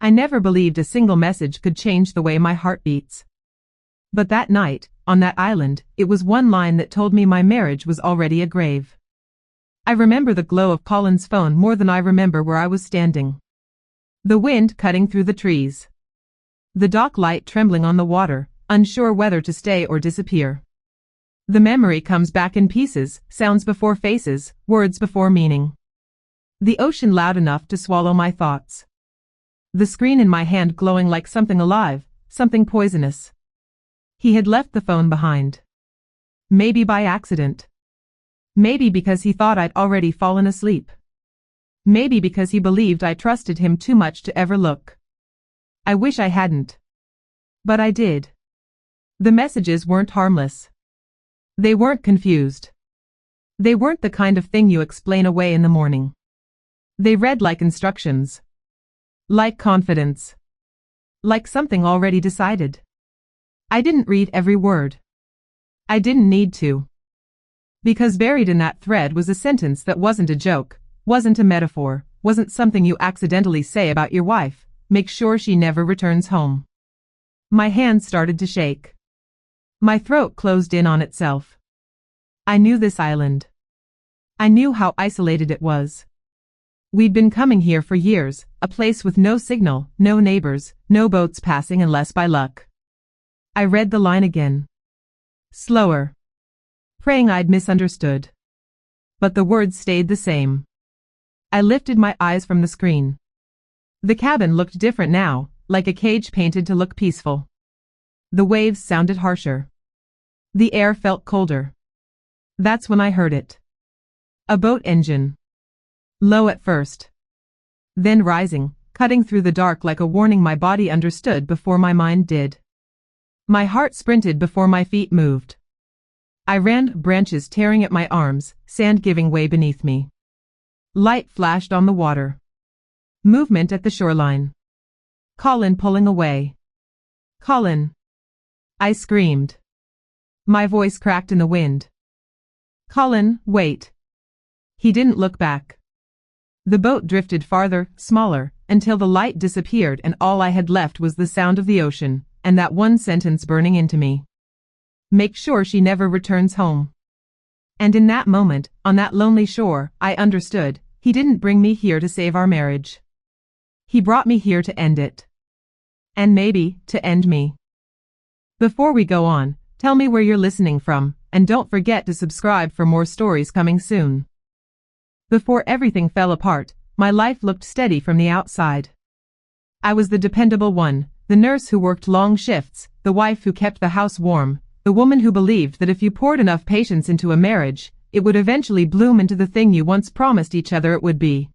I never believed a single message could change the way my heart beats. But that night, on that island, it was one line that told me my marriage was already a grave. I remember the glow of Colin's phone more than I remember where I was standing. The wind cutting through the trees. The dock light trembling on the water, unsure whether to stay or disappear. The memory comes back in pieces, sounds before faces, words before meaning. The ocean loud enough to swallow my thoughts. The screen in my hand glowing like something alive, something poisonous. He had left the phone behind. Maybe by accident. Maybe because he thought I'd already fallen asleep. Maybe because he believed I trusted him too much to ever look. I wish I hadn't. But I did. The messages weren't harmless. They weren't confused. They weren't the kind of thing you explain away in the morning. They read like instructions. Like confidence. Like something already decided. I didn't read every word. I didn't need to. Because buried in that thread was a sentence that wasn't a joke, wasn't a metaphor, wasn't something you accidentally say about your wife. Make sure she never returns home. My hands started to shake. My throat closed in on itself. I knew this island. I knew how isolated it was. We'd been coming here for years, a place with no signal, no neighbors, no boats passing unless by luck. I read the line again. Slower. Praying I'd misunderstood. But the words stayed the same. I lifted my eyes from the screen. The cabin looked different now, like a cage painted to look peaceful. The waves sounded harsher. The air felt colder. That's when I heard it. A boat engine. Low at first. Then rising, cutting through the dark like a warning my body understood before my mind did. My heart sprinted before my feet moved. I ran, branches tearing at my arms, sand giving way beneath me. Light flashed on the water. Movement at the shoreline. Colin pulling away. Colin. I screamed. My voice cracked in the wind. Colin, wait. He didn't look back. The boat drifted farther, smaller, until the light disappeared and all I had left was the sound of the ocean, and that one sentence burning into me. Make sure she never returns home. And in that moment, on that lonely shore, I understood, he didn't bring me here to save our marriage. He brought me here to end it. And maybe, to end me. Before we go on, tell me where you're listening from, and don't forget to subscribe for more stories coming soon. Before everything fell apart, my life looked steady from the outside. I was the dependable one, the nurse who worked long shifts, the wife who kept the house warm, the woman who believed that if you poured enough patience into a marriage, it would eventually bloom into the thing you once promised each other it would be.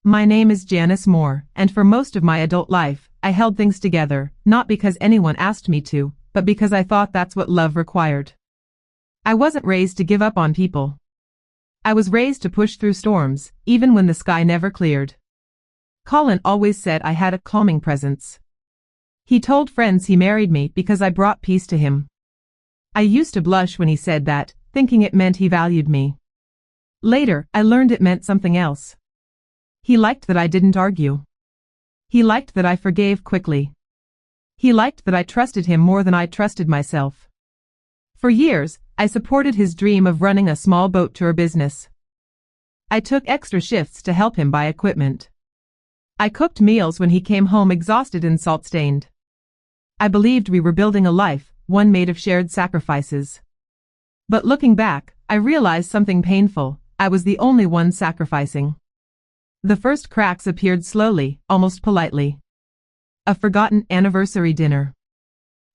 My name is Janice Moore, and for most of my adult life, I held things together, not because anyone asked me to, but because I thought that's what love required. I wasn't raised to give up on people. I was raised to push through storms, even when the sky never cleared. Colin always said I had a calming presence. He told friends he married me because I brought peace to him. I used to blush when he said that, thinking it meant he valued me. Later, I learned it meant something else. He liked that I didn't argue. He liked that I forgave quickly. He liked that I trusted him more than I trusted myself. For years, I supported his dream of running a small boat tour business. I took extra shifts to help him buy equipment. I cooked meals when he came home exhausted and salt-stained. I believed we were building a life, one made of shared sacrifices. But looking back, I realized something painful. I was the only one sacrificing. The first cracks appeared slowly, almost politely. A forgotten anniversary dinner.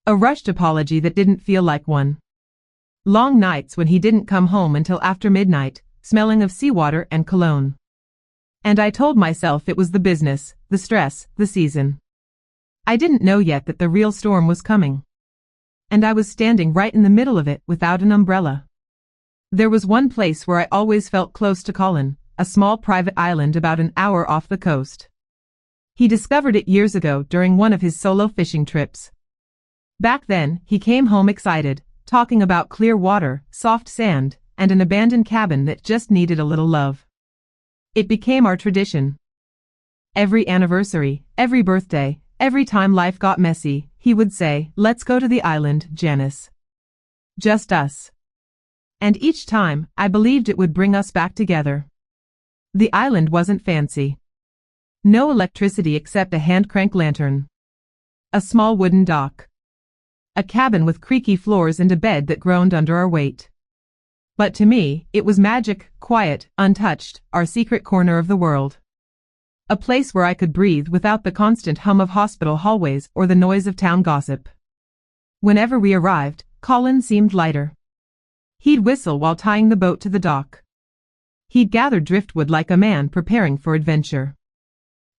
A rushed apology that didn't feel like one. Long nights when he didn't come home until after midnight, smelling of seawater and cologne. And I told myself it was the business, the stress, the season. I didn't know yet that the real storm was coming. And I was standing right in the middle of it without an umbrella. There was one place where I always felt close to Colin, a small private island about an hour off the coast. He discovered it years ago during one of his solo fishing trips. Back then, he came home excited, talking about clear water, soft sand, and an abandoned cabin that just needed a little love. It became our tradition. Every anniversary, every birthday, every time life got messy, he would say, "Let's go to the island, Janice. Just us." And each time, I believed it would bring us back together. The island wasn't fancy. No electricity except a hand-crank lantern. A small wooden dock. A cabin with creaky floors and a bed that groaned under our weight. But to me, it was magic, quiet, untouched, our secret corner of the world. A place where I could breathe without the constant hum of hospital hallways or the noise of town gossip. Whenever we arrived, Colin seemed lighter. He'd whistle while tying the boat to the dock. He'd gather driftwood like a man preparing for adventure.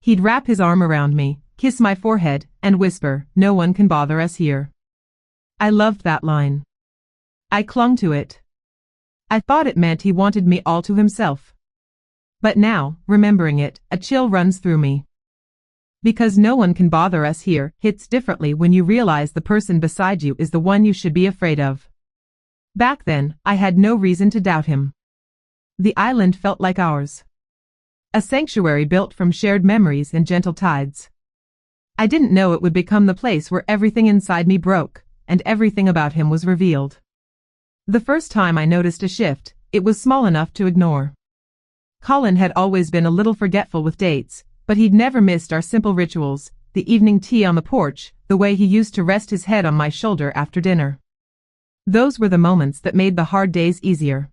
He'd wrap his arm around me, kiss my forehead, and whisper, "No one can bother us here." I loved that line. I clung to it. I thought it meant he wanted me all to himself. But now, remembering it, a chill runs through me. Because "no one can bother us here" hits differently when you realize the person beside you is the one you should be afraid of. Back then, I had no reason to doubt him. The island felt like ours. A sanctuary built from shared memories and gentle tides. I didn't know it would become the place where everything inside me broke, and everything about him was revealed. The first time I noticed a shift, it was small enough to ignore. Colin had always been a little forgetful with dates, but he'd never missed our simple rituals, the evening tea on the porch, the way he used to rest his head on my shoulder after dinner. Those were the moments that made the hard days easier.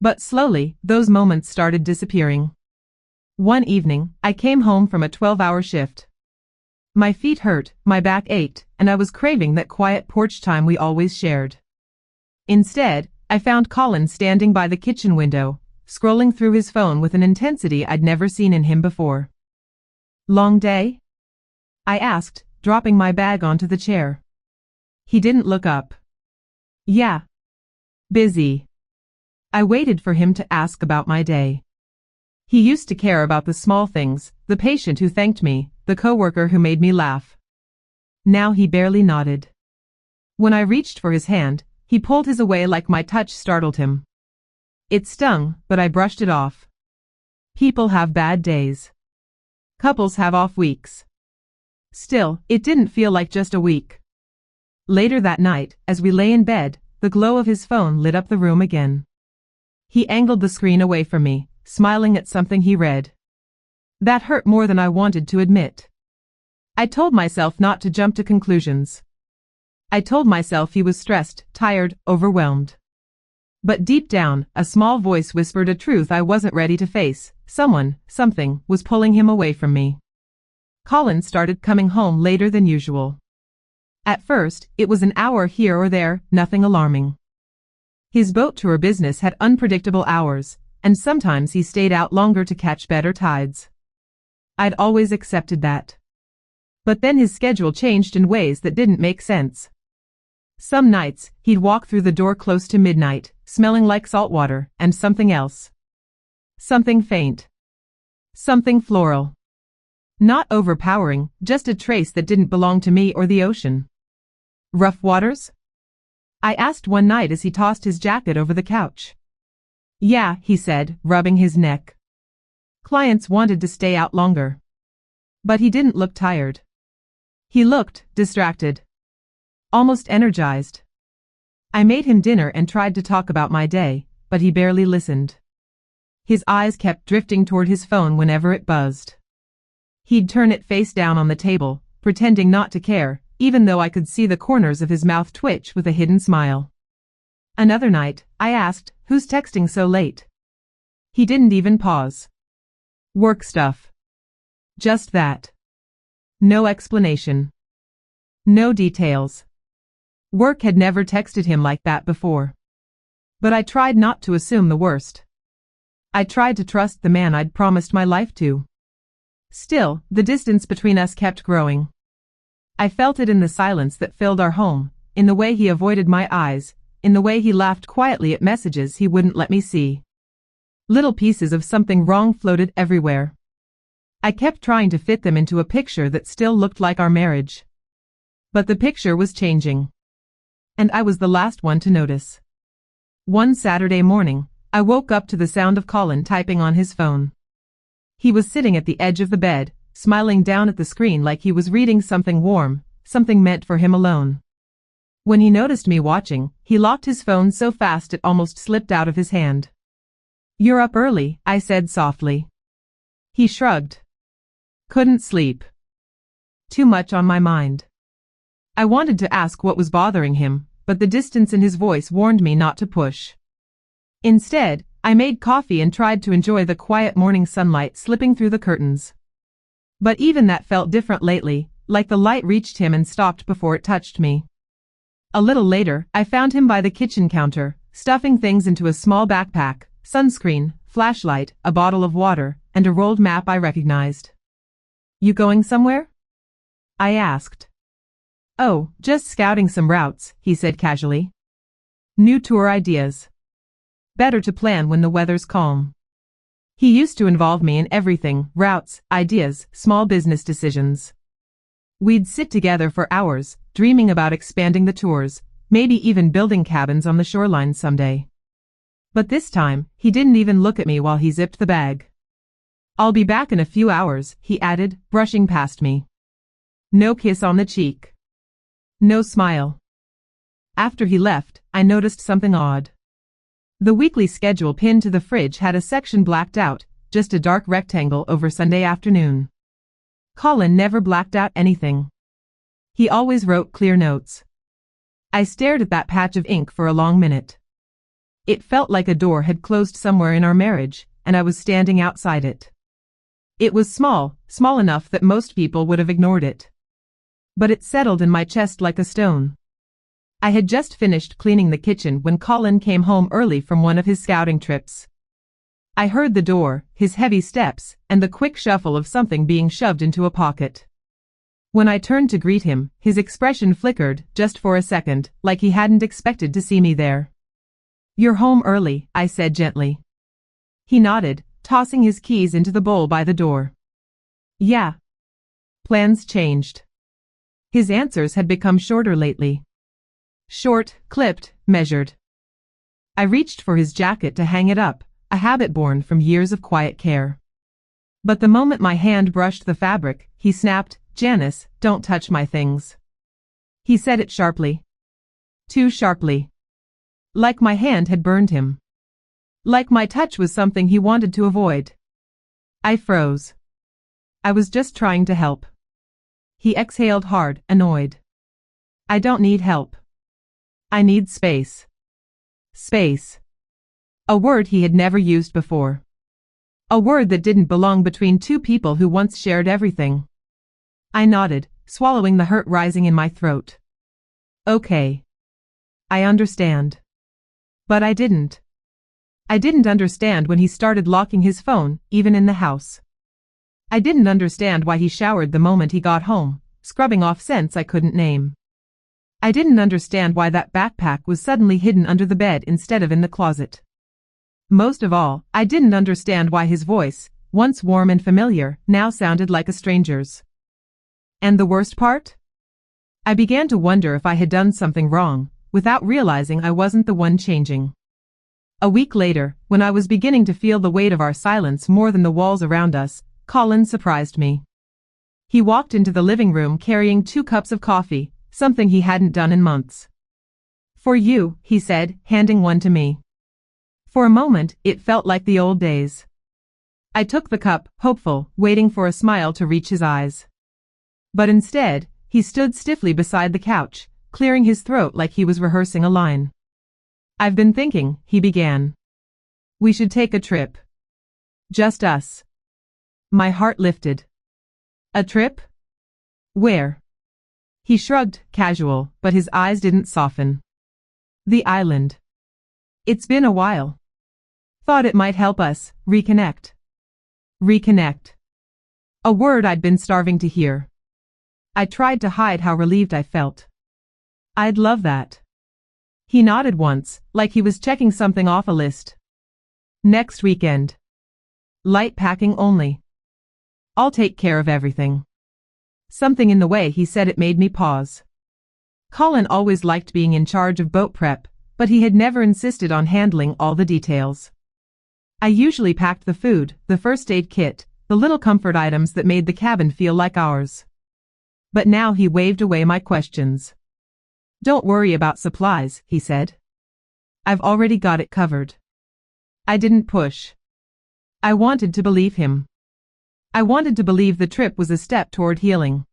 But slowly, those moments started disappearing. One evening, I came home from a 12-hour shift. My feet hurt, my back ached, and I was craving that quiet porch time we always shared. Instead, I found Colin standing by the kitchen window, scrolling through his phone with an intensity I'd never seen in him before. "Long day?" I asked, dropping my bag onto the chair. He didn't look up. "Yeah. Busy." I waited for him to ask about my day. He used to care about the small things, the patient who thanked me, the coworker who made me laugh. Now he barely nodded. When I reached for his hand, he pulled his away like my touch startled him. It stung, but I brushed it off. People have bad days. Couples have off weeks. Still, it didn't feel like just a week. Later that night, as we lay in bed, the glow of his phone lit up the room again. He angled the screen away from me, smiling at something he read. That hurt more than I wanted to admit. I told myself not to jump to conclusions. I told myself he was stressed, tired, overwhelmed. But deep down, a small voice whispered a truth I wasn't ready to face. Something, was pulling him away from me. Colin started coming home later than usual. At first, it was an hour here or there, nothing alarming. His boat tour business had unpredictable hours, and sometimes he stayed out longer to catch better tides. I'd always accepted that. But then his schedule changed in ways that didn't make sense. Some nights, he'd walk through the door close to midnight, smelling like salt water, and something else. Something faint. Something floral. Not overpowering, just a trace that didn't belong to me or the ocean. Rough waters? I asked one night as he tossed his jacket over the couch. "Yeah," he said, rubbing his neck. Clients wanted to stay out longer. But he didn't look tired. He looked distracted. Almost energized. I made him dinner and tried to talk about my day, but he barely listened. His eyes kept drifting toward his phone whenever it buzzed. He'd turn it face down on the table, pretending not to care, even though I could see the corners of his mouth twitch with a hidden smile. Another night, I asked, "Who's texting so late?" He didn't even pause. "Work stuff." Just that. No explanation. No details. Work had never texted him like that before. But I tried not to assume the worst. I tried to trust the man I'd promised my life to. Still, the distance between us kept growing. I felt it in the silence that filled our home, in the way he avoided my eyes, in the way he laughed quietly at messages he wouldn't let me see. Little pieces of something wrong floated everywhere. I kept trying to fit them into a picture that still looked like our marriage. But the picture was changing. And I was the last one to notice. One Saturday morning, I woke up to the sound of Colin typing on his phone. He was sitting at the edge of the bed, smiling down at the screen like he was reading something warm, something meant for him alone. When he noticed me watching, he locked his phone so fast it almost slipped out of his hand. "You're up early," I said softly. He shrugged. "Couldn't sleep. Too much on my mind." I wanted to ask what was bothering him, but the distance in his voice warned me not to push. Instead, I made coffee and tried to enjoy the quiet morning sunlight slipping through the curtains. But even that felt different lately, like the light reached him and stopped before it touched me. A little later, I found him by the kitchen counter, stuffing things into a small backpack, sunscreen, flashlight, a bottle of water, and a rolled map I recognized. "You going somewhere?" I asked. "Oh, just scouting some routes," he said casually. "New tour ideas. Better to plan when the weather's calm." He used to involve me in everything: routes, ideas, small business decisions. We'd sit together for hours, dreaming about expanding the tours, maybe even building cabins on the shoreline someday. But this time, he didn't even look at me while he zipped the bag. "I'll be back in a few hours," he added, brushing past me. No kiss on the cheek. No smile. After he left, I noticed something odd. The weekly schedule pinned to the fridge had a section blacked out, just a dark rectangle over Sunday afternoon. Colin never blacked out anything. He always wrote clear notes. I stared at that patch of ink for a long minute. It felt like a door had closed somewhere in our marriage, and I was standing outside it. It was small, small enough that most people would have ignored it. But it settled in my chest like a stone. I had just finished cleaning the kitchen when Colin came home early from one of his scouting trips. I heard the door, his heavy steps, and the quick shuffle of something being shoved into a pocket. When I turned to greet him, his expression flickered, just for a second, like he hadn't expected to see me there. "You're home early," I said gently. He nodded, tossing his keys into the bowl by the door. "Yeah." Plans changed. His answers had become shorter lately. Short, clipped, measured. I reached for his jacket to hang it up, a habit born from years of quiet care. But the moment my hand brushed the fabric, he snapped, "Janice, don't touch my things." He said it sharply. Too sharply. Like my hand had burned him. Like my touch was something he wanted to avoid. I froze. I was just trying to help. He exhaled hard, annoyed. "I don't need help. I need space." Space. A word he had never used before. A word that didn't belong between two people who once shared everything. I nodded, swallowing the hurt rising in my throat. "Okay. I understand." But I didn't. I didn't understand when he started locking his phone, even in the house. I didn't understand why he showered the moment he got home, scrubbing off scents I couldn't name. I didn't understand why that backpack was suddenly hidden under the bed instead of in the closet. Most of all, I didn't understand why his voice, once warm and familiar, now sounded like a stranger's. And the worst part? I began to wonder if I had done something wrong, without realizing I wasn't the one changing. A week later, when I was beginning to feel the weight of our silence more than the walls around us, Colin surprised me. He walked into the living room carrying 2 cups of coffee, something he hadn't done in months. "For you," he said, handing one to me. For a moment, it felt like the old days. I took the cup, hopeful, waiting for a smile to reach his eyes. But instead, he stood stiffly beside the couch, clearing his throat like he was rehearsing a line. "I've been thinking," he began. "We should take a trip. Just us." My heart lifted. "A trip? Where?" He shrugged, casual, but his eyes didn't soften. "The island. It's been a while. Thought it might help us reconnect." Reconnect. A word I'd been starving to hear. I tried to hide how relieved I felt. "I'd love that." He nodded once, like he was checking something off a list. "Next weekend. Light packing only. I'll take care of everything." Something in the way he said it made me pause. Colin always liked being in charge of boat prep, but he had never insisted on handling all the details. I usually packed the food, the first aid kit, the little comfort items that made the cabin feel like ours. But now he waved away my questions. "Don't worry about supplies," he said. "I've already got it covered." I didn't push. I wanted to believe him. I wanted to believe the trip was a step toward healing.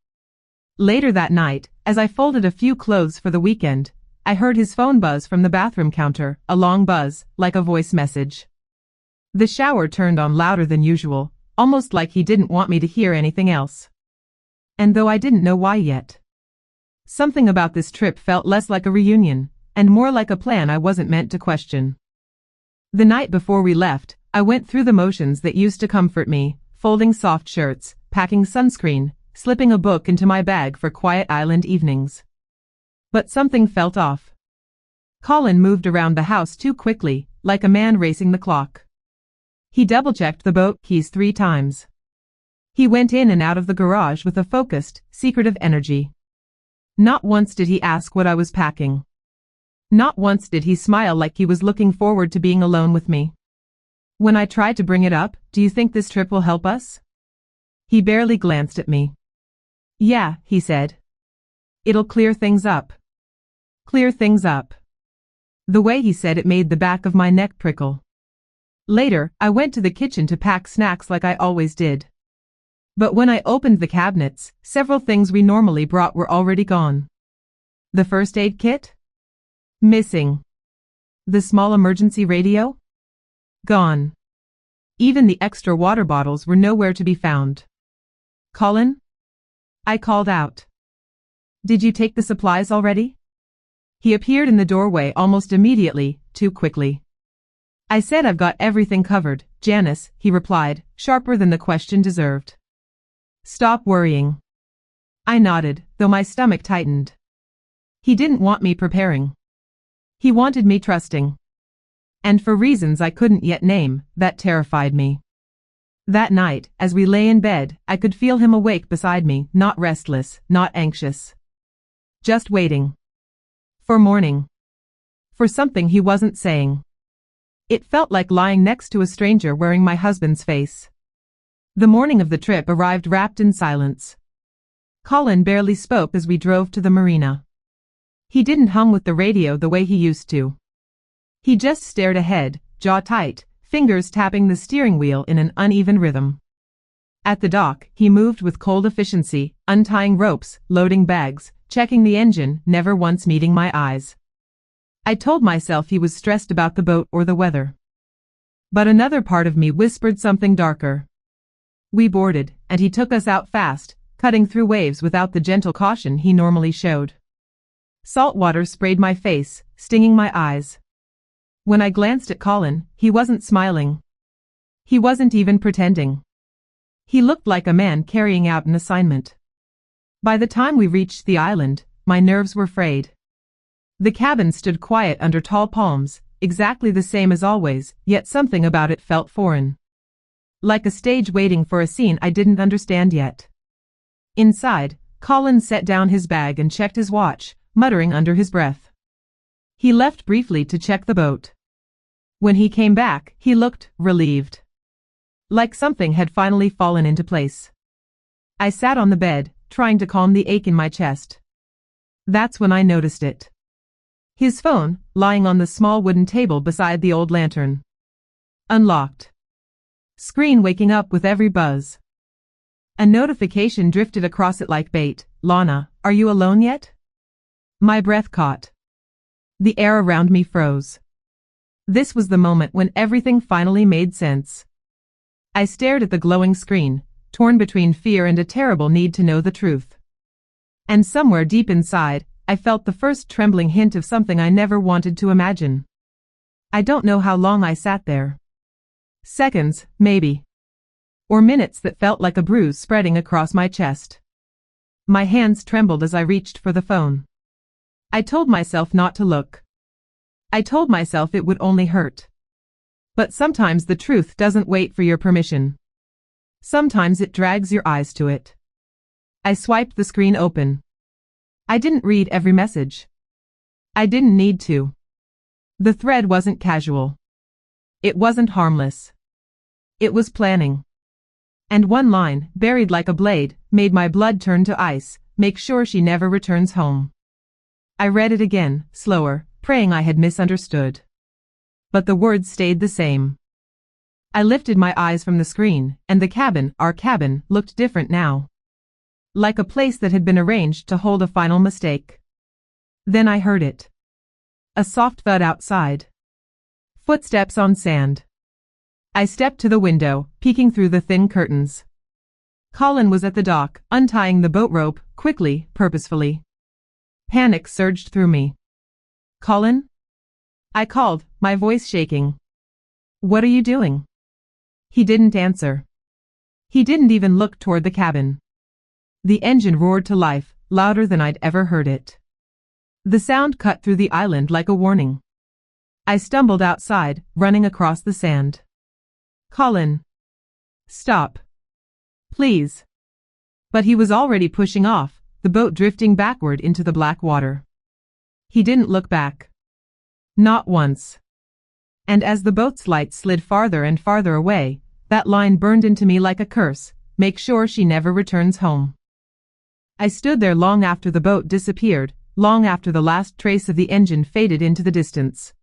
Later that night, as I folded a few clothes for the weekend, I heard his phone buzz from the bathroom counter, a long buzz, like a voice message. The shower turned on louder than usual, almost like he didn't want me to hear anything else. And though I didn't know why yet, something about this trip felt less like a reunion, and more like a plan I wasn't meant to question. The night before we left, I went through the motions that used to comfort me, folding soft shirts, packing sunscreen, slipping a book into my bag for quiet island evenings. But something felt off. Colin moved around the house too quickly, like a man racing the clock. He double-checked the boat keys 3 times. He went in and out of the garage with a focused, secretive energy. Not once did he ask what I was packing. Not once did he smile like he was looking forward to being alone with me. When I tried to bring it up, "Do you think this trip will help us?" He barely glanced at me. "Yeah," he said. "It'll clear things up." Clear things up. The way he said it made the back of my neck prickle. Later, I went to the kitchen to pack snacks like I always did. But when I opened the cabinets, several things we normally brought were already gone. The first aid kit? Missing. The small emergency radio? Gone. Even the extra water bottles were nowhere to be found. "Colin?" I called out. "Did you take the supplies already?" He appeared in the doorway almost immediately, too quickly. "I said I've got everything covered, Janice," he replied, sharper than the question deserved. "Stop worrying." I nodded, though my stomach tightened. He didn't want me preparing. He wanted me trusting. And for reasons I couldn't yet name, that terrified me. That night, as we lay in bed, I could feel him awake beside me, not restless, not anxious. Just waiting. For morning. For something he wasn't saying. It felt like lying next to a stranger wearing my husband's face. The morning of the trip arrived wrapped in silence. Colin barely spoke as we drove to the marina. He didn't hum with the radio the way he used to. He just stared ahead, jaw tight, fingers tapping the steering wheel in an uneven rhythm. At the dock, he moved with cold efficiency, untying ropes, loading bags, checking the engine, never once meeting my eyes. I told myself he was stressed about the boat or the weather. But another part of me whispered something darker. We boarded, and he took us out fast, cutting through waves without the gentle caution he normally showed. Salt water sprayed my face, stinging my eyes. When I glanced at Colin, he wasn't smiling. He wasn't even pretending. He looked like a man carrying out an assignment. By the time we reached the island, my nerves were frayed. The cabin stood quiet under tall palms, exactly the same as always, yet something about it felt foreign. Like a stage waiting for a scene I didn't understand yet. Inside, Colin set down his bag and checked his watch, muttering under his breath. He left briefly to check the boat. When he came back, he looked relieved. Like something had finally fallen into place. I sat on the bed, trying to calm the ache in my chest. That's when I noticed it. His phone, lying on the small wooden table beside the old lantern. Unlocked. Screen waking up with every buzz. A notification drifted across it like bait. "Lana, are you alone yet?" My breath caught. The air around me froze. This was the moment when everything finally made sense. I stared at the glowing screen, torn between fear and a terrible need to know the truth. And somewhere deep inside, I felt the first trembling hint of something I never wanted to imagine. I don't know how long I sat there. Seconds, maybe. Or minutes that felt like a bruise spreading across my chest. My hands trembled as I reached for the phone. I told myself not to look. I told myself it would only hurt. But sometimes the truth doesn't wait for your permission. Sometimes it drags your eyes to it. I swiped the screen open. I didn't read every message. I didn't need to. The thread wasn't casual. It wasn't harmless. It was planning. And one line, buried like a blade, made my blood turn to ice: make sure she never returns home. I read it again, slower, praying I had misunderstood. But the words stayed the same. I lifted my eyes from the screen, and the cabin, our cabin, looked different now. Like a place that had been arranged to hold a final mistake. Then I heard it. A soft thud outside. Footsteps on sand. I stepped to the window, peeking through the thin curtains. Colin was at the dock, untying the boat rope, quickly, purposefully. Panic surged through me. "Colin?" I called, my voice shaking. "What are you doing?" He didn't answer. He didn't even look toward the cabin. The engine roared to life, louder than I'd ever heard it. The sound cut through the island like a warning. I stumbled outside, running across the sand. "Colin. Stop. Please." But he was already pushing off, the boat drifting backward into the black water. He didn't look back. Not once. And as the boat's light slid farther and farther away, that line burned into me like a curse: make sure she never returns home. I stood there long after the boat disappeared, long after the last trace of the engine faded into the distance.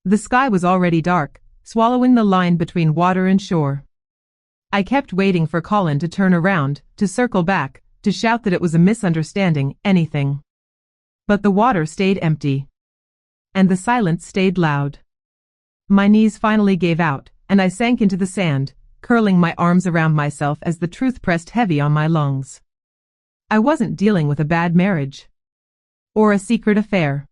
The sky was already dark, swallowing the line between water and shore. I kept waiting for Colin to turn around, to circle back, to shout that it was a misunderstanding, anything. But the water stayed empty. And the silence stayed loud. My knees finally gave out, and I sank into the sand, curling my arms around myself as the truth pressed heavy on my lungs. I wasn't dealing with a bad marriage. Or a secret affair.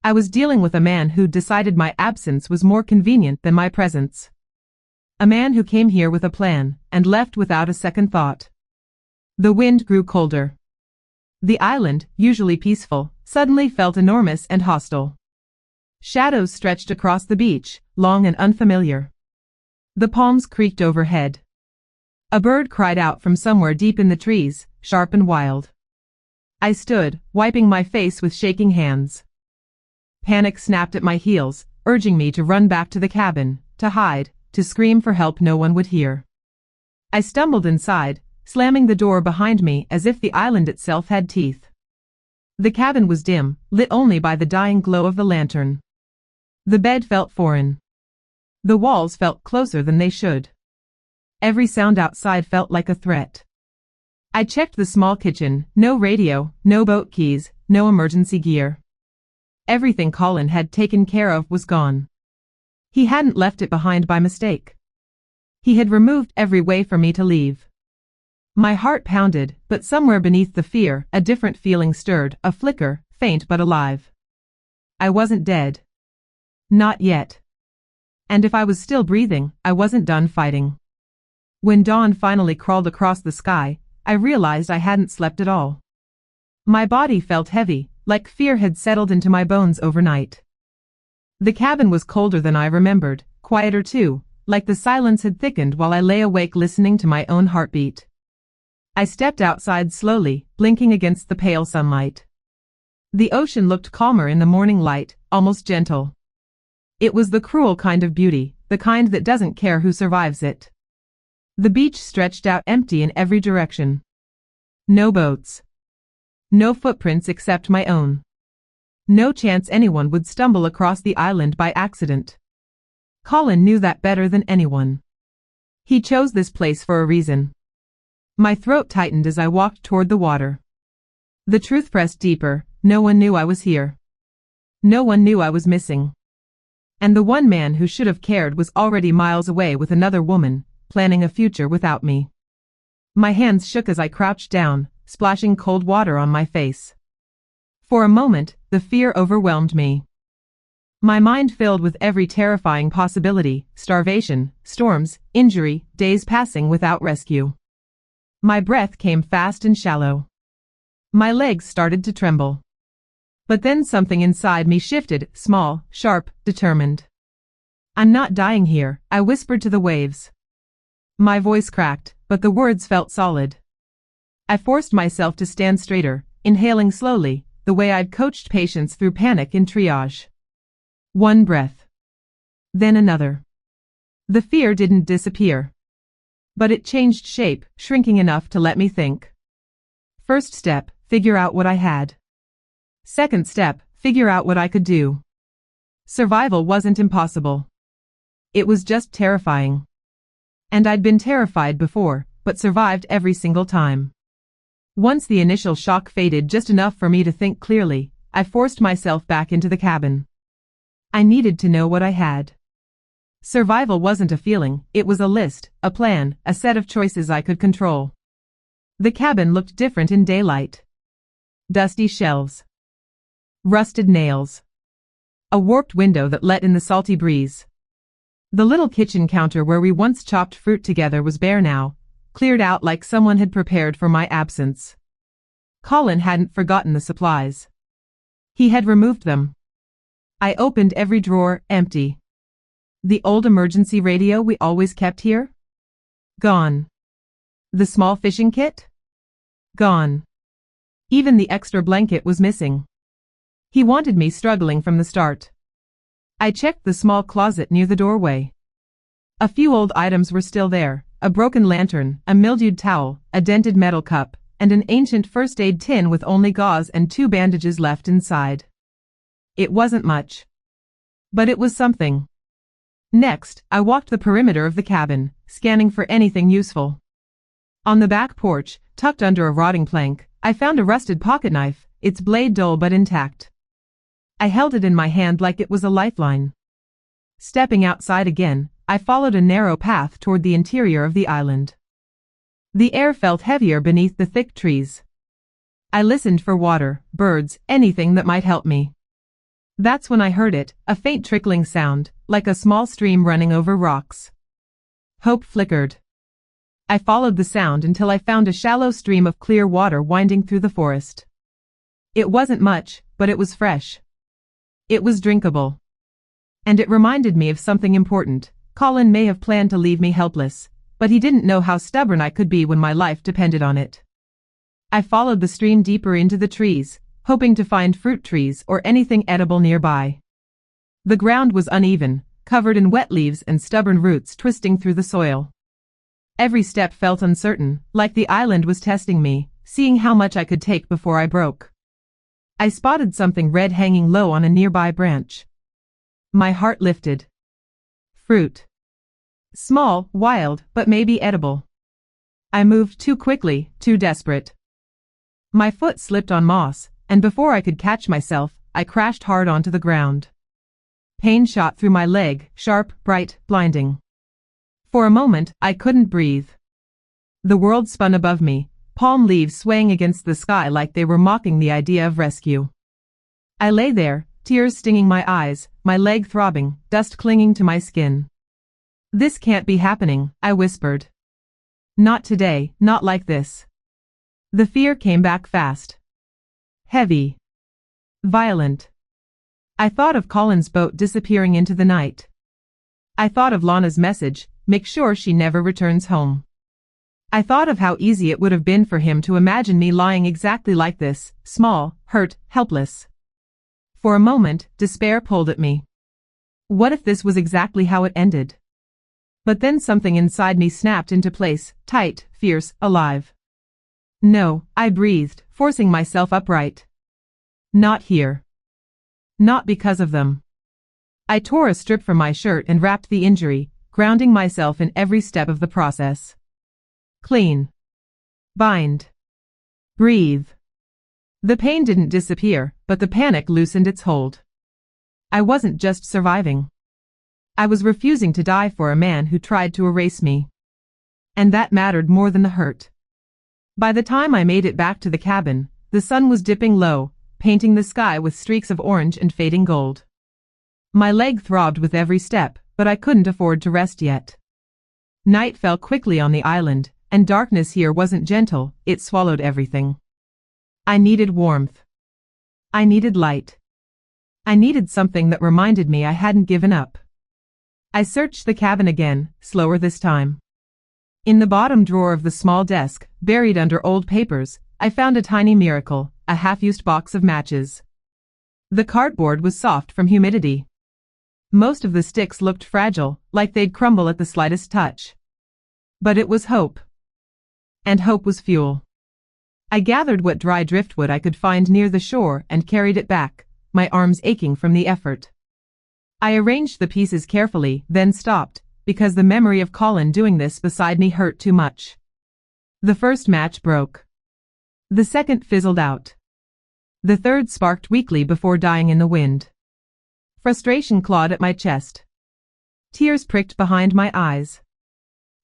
I was dealing with a man who'd decided my absence was more convenient than my presence. A man who came here with a plan, and left without a second thought. The wind grew colder. The island, usually peaceful, suddenly felt enormous and hostile. Shadows stretched across the beach, long and unfamiliar. The palms creaked overhead. A bird cried out from somewhere deep in the trees, sharp and wild. I stood, wiping my face with shaking hands. Panic snapped at my heels, urging me to run back to the cabin, to hide, to scream for help no one would hear. I stumbled inside, slamming the door behind me as if the island itself had teeth. The cabin was dim, lit only by the dying glow of the lantern. The bed felt foreign. The walls felt closer than they should. Every sound outside felt like a threat. I checked the small kitchen: no radio, no boat keys, no emergency gear. Everything Colin had taken care of was gone. He hadn't left it behind by mistake. He had removed every way for me to leave. My heart pounded, but somewhere beneath the fear, a different feeling stirred, a flicker, faint but alive. I wasn't dead. Not yet. And if I was still breathing, I wasn't done fighting. When dawn finally crawled across the sky, I realized I hadn't slept at all. My body felt heavy, like fear had settled into my bones overnight. The cabin was colder than I remembered, quieter too, like the silence had thickened while I lay awake listening to my own heartbeat. I stepped outside slowly, blinking against the pale sunlight. The ocean looked calmer in the morning light, almost gentle. It was the cruel kind of beauty, the kind that doesn't care who survives it. The beach stretched out empty in every direction. No boats. No footprints except my own. No chance anyone would stumble across the island by accident. Colin knew that better than anyone. He chose this place for a reason. My throat tightened as I walked toward the water. The truth pressed deeper: no one knew I was here. No one knew I was missing. And the one man who should have cared was already miles away with another woman, planning a future without me. My hands shook as I crouched down, splashing cold water on my face. For a moment, the fear overwhelmed me. My mind filled with every terrifying possibility: starvation, storms, injury, days passing without rescue. My breath came fast and shallow. My legs started to tremble. But then something inside me shifted, small, sharp, determined. "I'm not dying here," I whispered to the waves. My voice cracked, but the words felt solid. I forced myself to stand straighter, inhaling slowly, the way I'd coached patients through panic in triage. One breath. Then another. The fear didn't disappear. But it changed shape, shrinking enough to let me think. First step, figure out what I had. Second step, figure out what I could do. Survival wasn't impossible. It was just terrifying. And I'd been terrified before, but survived every single time. Once the initial shock faded just enough for me to think clearly, I forced myself back into the cabin. I needed to know what I had. Survival wasn't a feeling, it was a list, a plan, a set of choices I could control. The cabin looked different in daylight. Dusty shelves. Rusted nails. A warped window that let in the salty breeze. The little kitchen counter where we once chopped fruit together was bare now, cleared out like someone had prepared for my absence. Colin hadn't forgotten the supplies. He had removed them. I opened every drawer, empty. The old emergency radio we always kept here? Gone. The small fishing kit? Gone. Even the extra blanket was missing. He wanted me struggling from the start. I checked the small closet near the doorway. A few old items were still there, a broken lantern, a mildewed towel, a dented metal cup, and an ancient first aid tin with only gauze and 2 bandages left inside. It wasn't much. But it was something. Next, I walked the perimeter of the cabin, scanning for anything useful. On the back porch, tucked under a rotting plank, I found a rusted pocketknife, its blade dull but intact. I held it in my hand like it was a lifeline. Stepping outside again, I followed a narrow path toward the interior of the island. The air felt heavier beneath the thick trees. I listened for water, birds, anything that might help me. That's when I heard it, a faint trickling sound, like a small stream running over rocks. Hope flickered. I followed the sound until I found a shallow stream of clear water winding through the forest. It wasn't much, but it was fresh. It was drinkable. And it reminded me of something important. Colin may have planned to leave me helpless, but he didn't know how stubborn I could be when my life depended on it. I followed the stream deeper into the trees, hoping to find fruit trees or anything edible nearby. The ground was uneven, covered in wet leaves and stubborn roots twisting through the soil. Every step felt uncertain, like the island was testing me, seeing how much I could take before I broke. I spotted something red hanging low on a nearby branch. My heart lifted. Fruit. Small, wild, but maybe edible. I moved too quickly, too desperate. My foot slipped on moss, and before I could catch myself, I crashed hard onto the ground. Pain shot through my leg, sharp, bright, blinding. For a moment, I couldn't breathe. The world spun above me, palm leaves swaying against the sky like they were mocking the idea of rescue. I lay there, tears stinging my eyes, my leg throbbing, dust clinging to my skin. This can't be happening, I whispered. Not today, not like this. The fear came back fast. Heavy. Violent. I thought of Colin's boat disappearing into the night. I thought of Lana's message, make sure she never returns home. I thought of how easy it would have been for him to imagine me lying exactly like this, small, hurt, helpless. For a moment, despair pulled at me. What if this was exactly how it ended? But then something inside me snapped into place, tight, fierce, alive. No, I breathed, forcing myself upright. Not here. Not because of them. I tore a strip from my shirt and wrapped the injury, grounding myself in every step of the process. Clean. Bind. Breathe. The pain didn't disappear, but the panic loosened its hold. I wasn't just surviving. I was refusing to die for a man who tried to erase me. And that mattered more than the hurt. By the time I made it back to the cabin, the sun was dipping low, painting the sky with streaks of orange and fading gold. My leg throbbed with every step, but I couldn't afford to rest yet. Night fell quickly on the island, and darkness here wasn't gentle, it swallowed everything. I needed warmth. I needed light. I needed something that reminded me I hadn't given up. I searched the cabin again, slower this time. In the bottom drawer of the small desk, buried under old papers, I found a tiny miracle, a half-used box of matches. The cardboard was soft from humidity. Most of the sticks looked fragile, like they'd crumble at the slightest touch. But it was hope. And hope was fuel. I gathered what dry driftwood I could find near the shore and carried it back, my arms aching from the effort. I arranged the pieces carefully, then stopped, because the memory of Colin doing this beside me hurt too much. The first match broke. The second fizzled out. The third sparked weakly before dying in the wind. Frustration clawed at my chest. Tears pricked behind my eyes.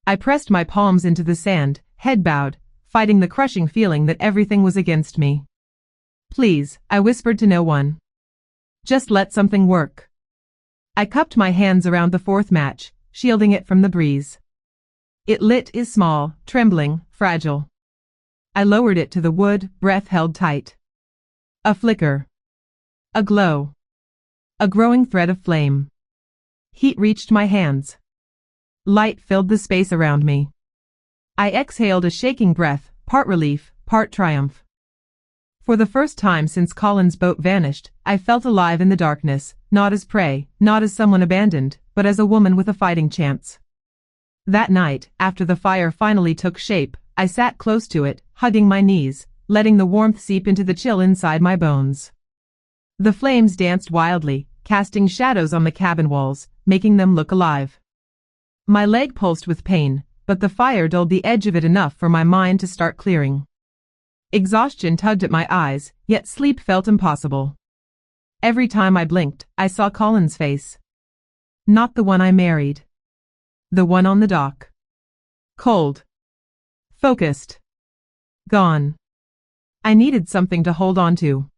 I pressed my palms into the sand, head bowed, fighting the crushing feeling that everything was against me. Please, I whispered to no one. Just let something work. I cupped my hands around the fourth match, shielding it from the breeze. It lit is small, trembling, fragile. I lowered it to the wood, breath held tight. A flicker. A glow. A growing thread of flame. Heat reached my hands. Light filled the space around me. I exhaled a shaking breath, part relief, part triumph. For the first time since Colin's boat vanished, I felt alive in the darkness, not as prey, not as someone abandoned, but as a woman with a fighting chance. That night, after the fire finally took shape, I sat close to it, hugging my knees, letting the warmth seep into the chill inside my bones. The flames danced wildly, casting shadows on the cabin walls, making them look alive. My leg pulsed with pain, but the fire dulled the edge of it enough for my mind to start clearing. Exhaustion tugged at my eyes, yet sleep felt impossible. Every time I blinked, I saw Colin's face. Not the one I married. The one on the dock. Cold. Focused. Gone. I needed something to hold on to.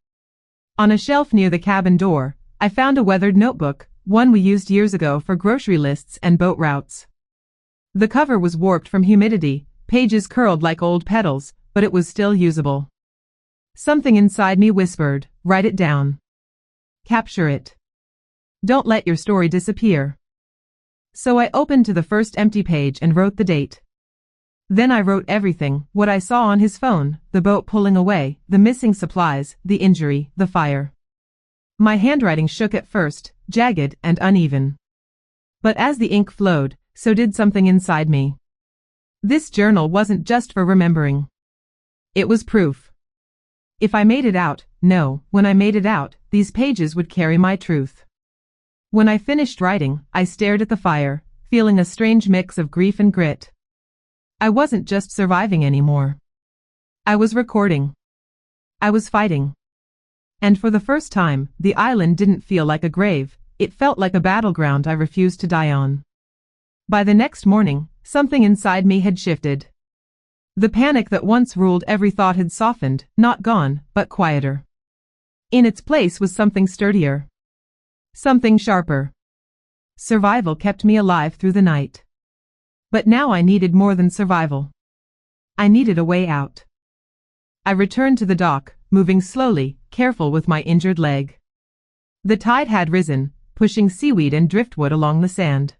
On a shelf near the cabin door, I found a weathered notebook, one we used years ago for grocery lists and boat routes. The cover was warped from humidity, pages curled like old petals, but it was still usable. Something inside me whispered, write it down. Capture it. Don't let your story disappear. So I opened to the first empty page and wrote the date. Then I wrote everything, what I saw on his phone, the boat pulling away, the missing supplies, the injury, the fire. My handwriting shook at first, jagged and uneven. But as the ink flowed, so did something inside me. This journal wasn't just for remembering. It was proof. If I made it out, when I made it out, these pages would carry my truth. When I finished writing, I stared at the fire, feeling a strange mix of grief and grit. I wasn't just surviving anymore. I was recording. I was fighting. And for the first time, the island didn't feel like a grave, it felt like a battleground I refused to die on. By the next morning, something inside me had shifted. The panic that once ruled every thought had softened, not gone, but quieter. In its place was something sturdier. Something sharper. Survival kept me alive through the night. But now I needed more than survival. I needed a way out. I returned to the dock, moving slowly, careful with my injured leg. The tide had risen, pushing seaweed and driftwood along the sand.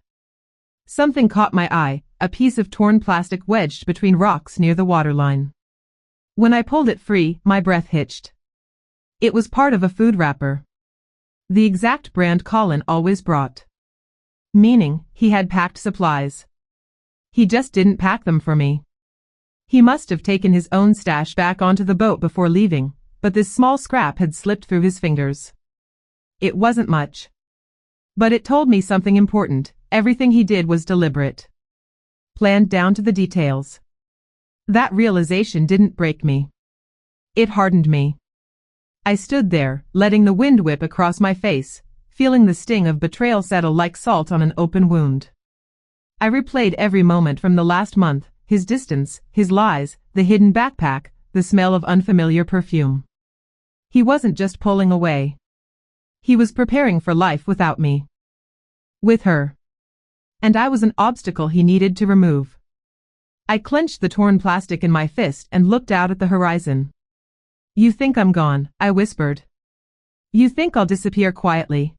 Something caught my eye, a piece of torn plastic wedged between rocks near the waterline. When I pulled it free, my breath hitched. It was part of a food wrapper. The exact brand Colin always brought. Meaning, he had packed supplies. He just didn't pack them for me. He must have taken his own stash back onto the boat before leaving, but this small scrap had slipped through his fingers. It wasn't much. But it told me something important. Everything he did was deliberate. Planned down to the details. That realization didn't break me. It hardened me. I stood there, letting the wind whip across my face, feeling the sting of betrayal settle like salt on an open wound. I replayed every moment from the last month, his distance, his lies, the hidden backpack, the smell of unfamiliar perfume. He wasn't just pulling away. He was preparing for life without me. With her. And I was an obstacle he needed to remove. I clenched the torn plastic in my fist and looked out at the horizon. You think I'm gone, I whispered. You think I'll disappear quietly.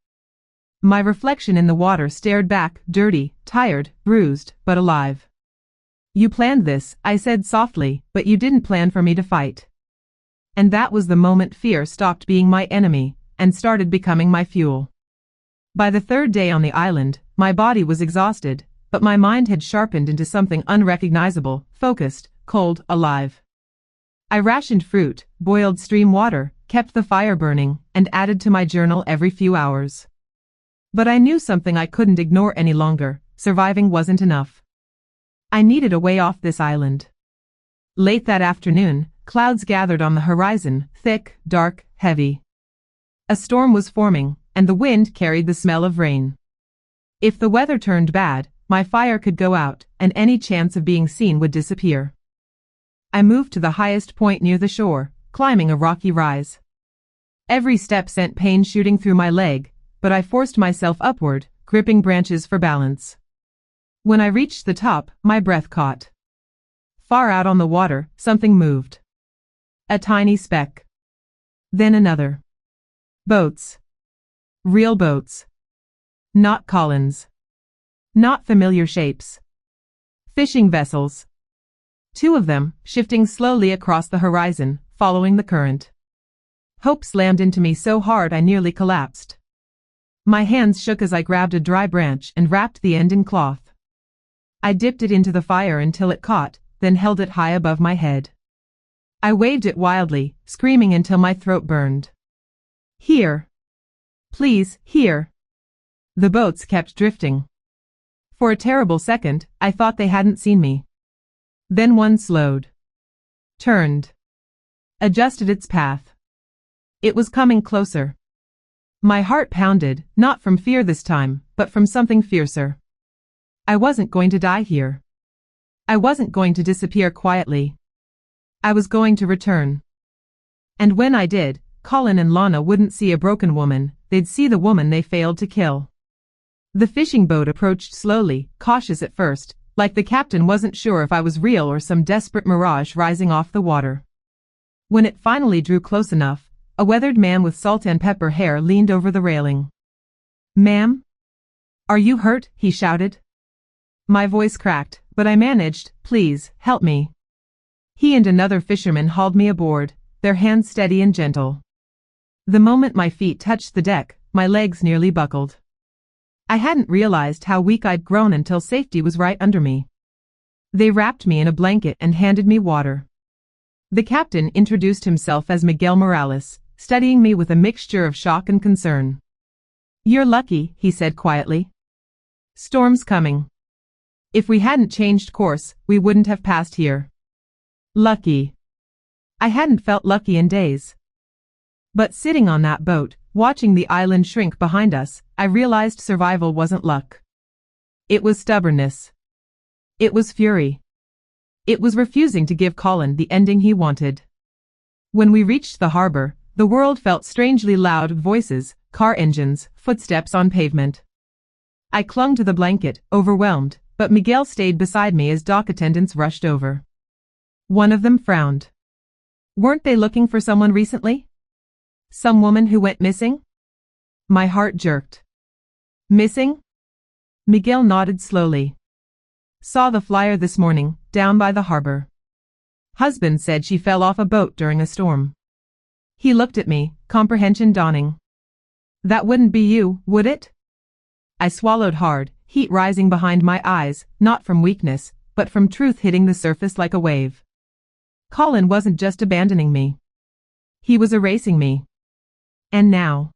My reflection in the water stared back, dirty, tired, bruised, but alive. You planned this, I said softly, but you didn't plan for me to fight. And that was the moment fear stopped being my enemy and started becoming my fuel. By the third day on the island, my body was exhausted, but my mind had sharpened into something unrecognizable, focused, cold, alive. I rationed fruit, boiled stream water, kept the fire burning, and added to my journal every few hours. But I knew something I couldn't ignore any longer. Surviving wasn't enough. I needed a way off this island. Late that afternoon, clouds gathered on the horizon, thick, dark, heavy. A storm was forming, and the wind carried the smell of rain. If the weather turned bad, my fire could go out, and any chance of being seen would disappear. I moved to the highest point near the shore, climbing a rocky rise. Every step sent pain shooting through my leg, but I forced myself upward, gripping branches for balance. When I reached the top, my breath caught. Far out on the water, something moved. A tiny speck. Then another. Boats. Real boats. Not Colin's. Not familiar shapes. Fishing vessels. Two of them, shifting slowly across the horizon, following the current. Hope slammed into me so hard I nearly collapsed. My hands shook as I grabbed a dry branch and wrapped the end in cloth. I dipped it into the fire until it caught, then held it high above my head. I waved it wildly, screaming until my throat burned. Here. Please, here. The boats kept drifting. For a terrible second, I thought they hadn't seen me. Then one slowed. Turned. Adjusted its path. It was coming closer. My heart pounded, not from fear this time, but from something fiercer. I wasn't going to die here. I wasn't going to disappear quietly. I was going to return. And when I did, Colin and Lana wouldn't see a broken woman, they'd see the woman they failed to kill. The fishing boat approached slowly, cautious at first, like the captain wasn't sure if I was real or some desperate mirage rising off the water. When it finally drew close enough, a weathered man with salt and pepper hair leaned over the railing. "Ma'am? Are you hurt?" he shouted. My voice cracked, but I managed. "Please, help me." He and another fisherman hauled me aboard, their hands steady and gentle. The moment my feet touched the deck, my legs nearly buckled. I hadn't realized how weak I'd grown until safety was right under me. They wrapped me in a blanket and handed me water. The captain introduced himself as Miguel Morales, studying me with a mixture of shock and concern. "You're lucky," he said quietly. "Storm's coming. If we hadn't changed course, we wouldn't have passed here." Lucky. I hadn't felt lucky in days. But sitting on that boat, watching the island shrink behind us, I realized survival wasn't luck. It was stubbornness. It was fury. It was refusing to give Colin the ending he wanted. When we reached the harbor, the world felt strangely loud: voices, car engines, footsteps on pavement. I clung to the blanket, overwhelmed, but Miguel stayed beside me as dock attendants rushed over. One of them frowned. "Weren't they looking for someone recently? Some woman who went missing?" My heart jerked. "Missing?" Miguel nodded slowly. "Saw the flyer this morning, down by the harbor. Husband said she fell off a boat during a storm." He looked at me, comprehension dawning. "That wouldn't be you, would it?" I swallowed hard, heat rising behind my eyes, not from weakness, but from truth hitting the surface like a wave. Colin wasn't just abandoning me. He was erasing me. And now,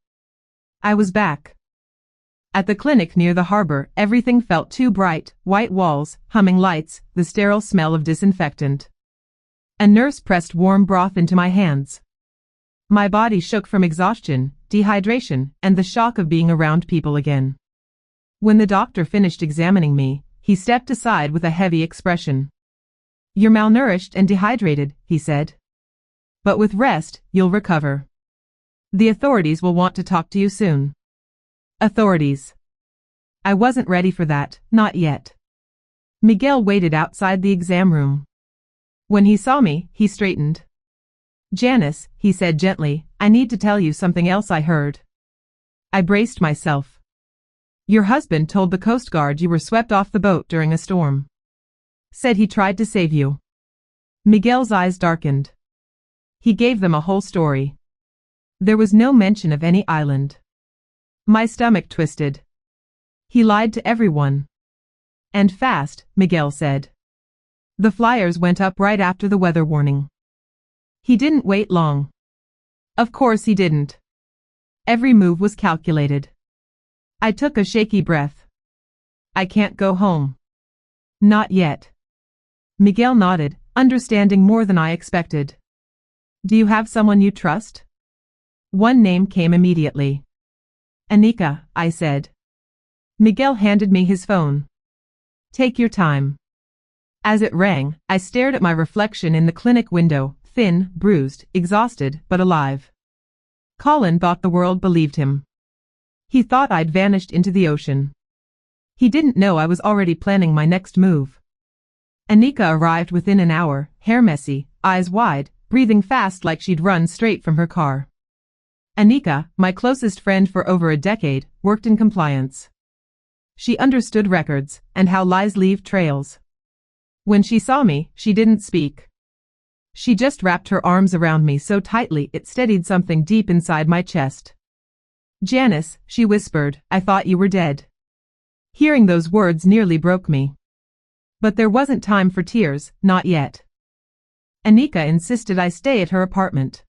I was back. At the clinic near the harbor, everything felt too bright: white walls, humming lights, the sterile smell of disinfectant. A nurse pressed warm broth into my hands. My body shook from exhaustion, dehydration, and the shock of being around people again. When the doctor finished examining me, he stepped aside with a heavy expression. "You're malnourished and dehydrated," he said. "But with rest, you'll recover. The authorities will want to talk to you soon." Authorities. I wasn't ready for that, not yet. Miguel waited outside the exam room. When he saw me, he straightened. "Janice," he said gently, "I need to tell you something else I heard." I braced myself. "Your husband told the Coast Guard you were swept off the boat during a storm. Said he tried to save you." Miguel's eyes darkened. He gave them a whole story. There was no mention of any island. My stomach twisted. He lied to everyone. And fast, Miguel said. The flyers went up right after the weather warning. He didn't wait long. Of course he didn't. Every move was calculated. I took a shaky breath. I can't go home. Not yet. Miguel nodded, understanding more than I expected. Do you have someone you trust? One name came immediately. Anika, I said. Miguel handed me his phone. Take your time. As it rang, I stared at my reflection in the clinic window, thin, bruised, exhausted, but alive. Colin thought the world believed him. He thought I'd vanished into the ocean. He didn't know I was already planning my next move. Anika arrived within an hour, hair messy, eyes wide, breathing fast like she'd run straight from her car. Anika, my closest friend for over a decade, worked in compliance. She understood records and how lies leave trails. When she saw me, she didn't speak. She just wrapped her arms around me so tightly it steadied something deep inside my chest. Janice, she whispered, I thought you were dead. Hearing those words nearly broke me. But there wasn't time for tears, not yet. Anika insisted I stay at her apartment.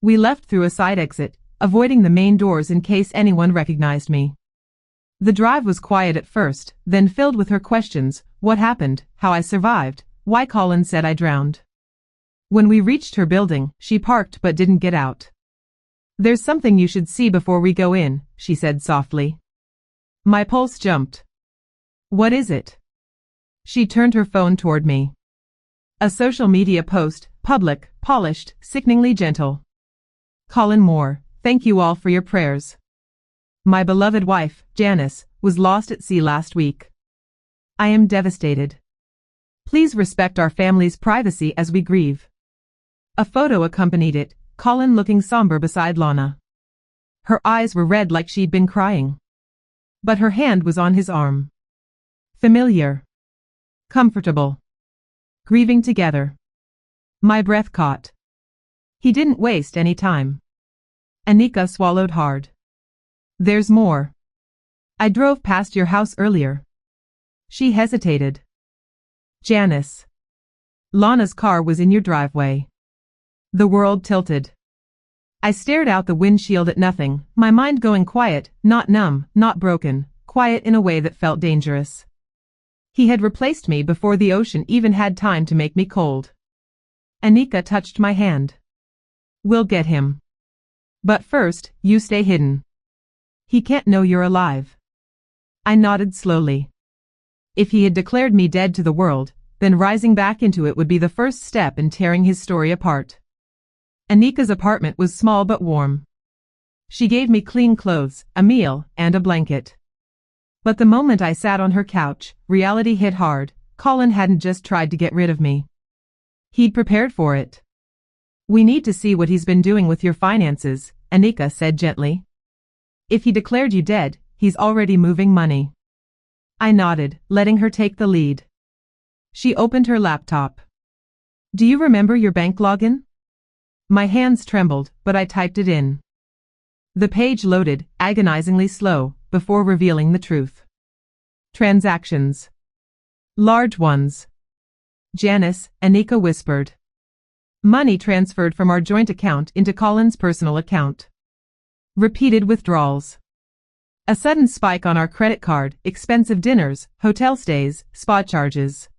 We left through a side exit, avoiding the main doors in case anyone recognized me. The drive was quiet at first, then filled with her questions, what happened, how I survived, why Colin said I drowned. When we reached her building, she parked but didn't get out. There's something you should see before we go in, she said softly. My pulse jumped. What is it? She turned her phone toward me. A social media post, public, polished, sickeningly gentle. Colin Moore, thank you all for your prayers. My beloved wife, Janice, was lost at sea last week. I am devastated. Please respect our family's privacy as we grieve. A photo accompanied it, Colin looking somber beside Lana. Her eyes were red like she'd been crying. But her hand was on his arm. Familiar. Comfortable. Grieving together. My breath caught. He didn't waste any time. Anika swallowed hard. There's more. I drove past your house earlier. She hesitated. Janice. Lana's car was in your driveway. The world tilted. I stared out the windshield at nothing, my mind going quiet, not numb, not broken, quiet in a way that felt dangerous. He had replaced me before the ocean even had time to make me cold. Anika touched my hand. We'll get him. But first, you stay hidden. He can't know you're alive. I nodded slowly. If he had declared me dead to the world, then rising back into it would be the first step in tearing his story apart. Anika's apartment was small but warm. She gave me clean clothes, a meal, and a blanket. But the moment I sat on her couch, reality hit hard. Colin hadn't just tried to get rid of me. He'd prepared for it. We need to see what he's been doing with your finances, Anika said gently. If he declared you dead, he's already moving money. I nodded, letting her take the lead. She opened her laptop. Do you remember your bank login? My hands trembled, but I typed it in. The page loaded, agonizingly slow, before revealing the truth. Transactions. Large ones. Janice, Anika whispered. Money transferred from our joint account into Colin's personal account. Repeated withdrawals. A sudden spike on our credit card, expensive dinners, hotel stays, spa charges.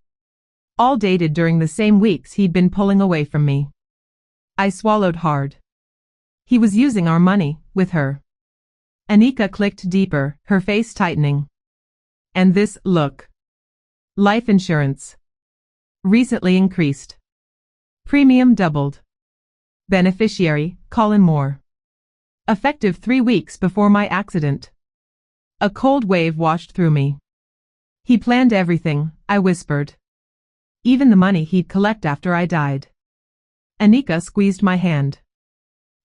All dated during the same weeks he'd been pulling away from me. I swallowed hard. He was using our money, with her. Anika clicked deeper, her face tightening. And this, look. Life insurance. Recently increased. Premium doubled. Beneficiary, Colin Moore. Effective 3 weeks before my accident. A cold wave washed through me. He planned everything, I whispered. Even the money he'd collect after I died. Anika squeezed my hand.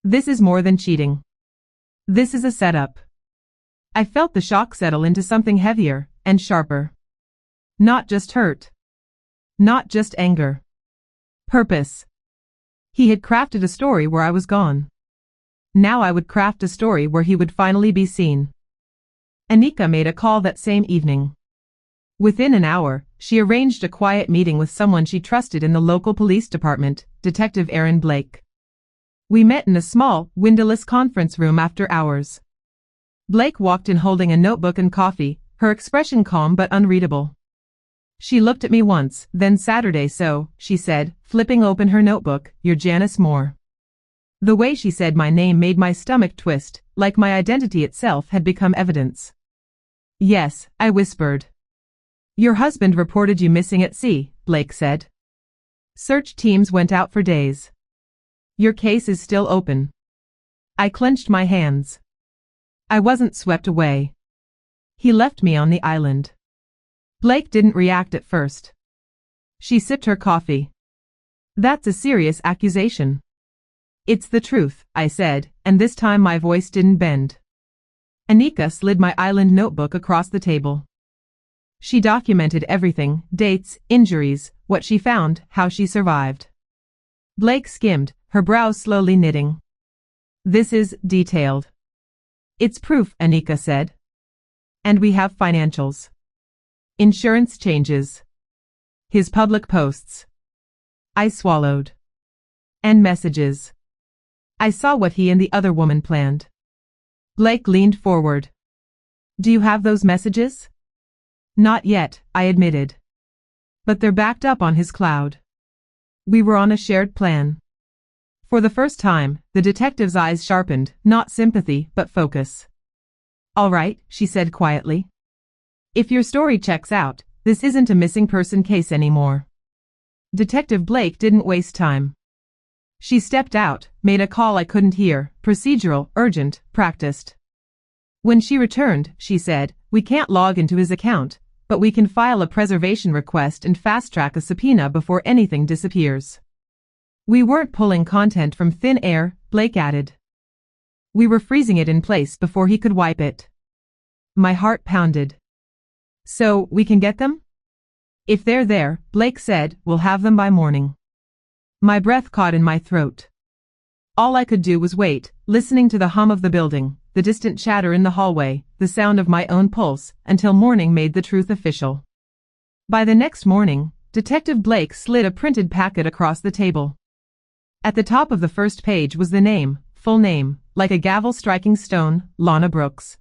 This is more than cheating. This is a setup. I felt the shock settle into something heavier and sharper. Not just hurt. Not just anger. Purpose. He had crafted a story where I was gone. Now I would craft a story where he would finally be seen. Anika made a call that same evening. Within an hour, she arranged a quiet meeting with someone she trusted in the local police department, Detective Aaron Blake. We met in a small, windowless conference room after hours. Blake walked in holding a notebook and coffee, her expression calm but unreadable. She looked at me once, then Saturday so, she said, flipping open her notebook, "You're Janice Moore." The way she said my name made my stomach twist, like my identity itself had become evidence. "Yes," I whispered. "Your husband reported you missing at sea," Blake said. "Search teams went out for days. Your case is still open." I clenched my hands. I wasn't swept away. He left me on the island. Blake didn't react at first. She sipped her coffee. "That's a serious accusation." "It's the truth," I said, and this time my voice didn't bend. Anika slid my island notebook across the table. She documented everything, dates, injuries, what she found, how she survived. Blake skimmed, her brows slowly knitting. "This is detailed." "It's proof," Anika said. "And we have financials. Insurance changes. His public posts." I swallowed. "And messages." I saw what he and the other woman planned. Blake leaned forward. "Do you have those messages?" "Not yet," I admitted. "But they're backed up on his cloud." We were on a shared plan. For the first time, the detective's eyes sharpened, not sympathy, but focus. "All right," she said quietly. "If your story checks out, this isn't a missing person case anymore." Detective Blake didn't waste time. She stepped out, made a call I couldn't hear, procedural, urgent, practiced. When she returned, she said, "We can't log into his account, but we can file a preservation request and fast-track a subpoena before anything disappears." "We weren't pulling content from thin air," Blake added. "We were freezing it in place before he could wipe it." My heart pounded. "So, we can get them?" "If they're there," Blake said, "we'll have them by morning." My breath caught in my throat. All I could do was wait, listening to the hum of the building, the distant chatter in the hallway, the sound of my own pulse, until morning made the truth official. By the next morning, Detective Blake slid a printed packet across the table. At the top of the first page was the name, full name, like a gavel striking stone, Lana Brooks.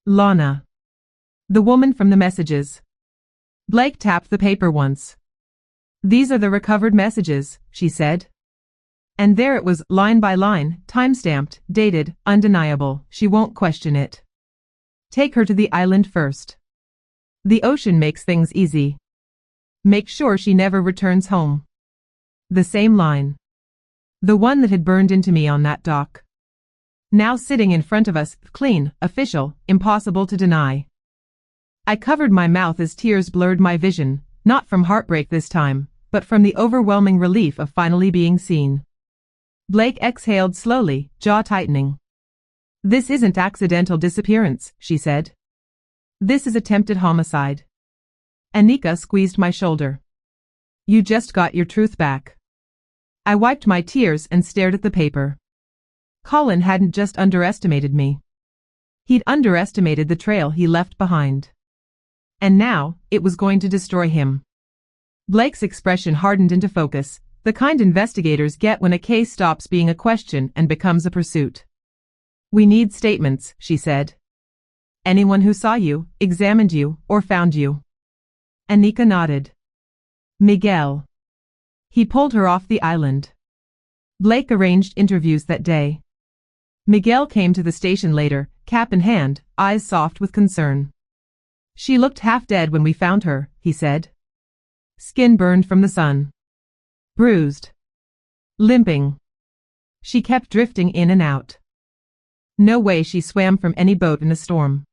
Lana. The woman from the messages. Blake tapped the paper once. "These are the recovered messages," she said. And there it was, line by line, time-stamped, dated, undeniable. She won't question it. "Take her to the island first. The ocean makes things easy. Make sure she never returns home." The same line. The one that had burned into me on that dock. Now sitting in front of us, clean, official, impossible to deny. I covered my mouth as tears blurred my vision, not from heartbreak this time, but from the overwhelming relief of finally being seen. Blake exhaled slowly, jaw tightening. "This isn't accidental disappearance," she said. "This is attempted homicide." Anika squeezed my shoulder. "You just got your truth back." I wiped my tears and stared at the paper. Colin hadn't just underestimated me. He'd underestimated the trail he left behind. And now, it was going to destroy him. Blake's expression hardened into focus, the kind investigators get when a case stops being a question and becomes a pursuit. "We need statements," she said. "Anyone who saw you, examined you, or found you." Anika nodded. "Miguel. He pulled her off the island." Blake arranged interviews that day. Miguel came to the station later, cap in hand, eyes soft with concern. "She looked half dead when we found her," he said. "Skin burned from the sun. Bruised. Limping. She kept drifting in and out. No way she swam from any boat in a storm.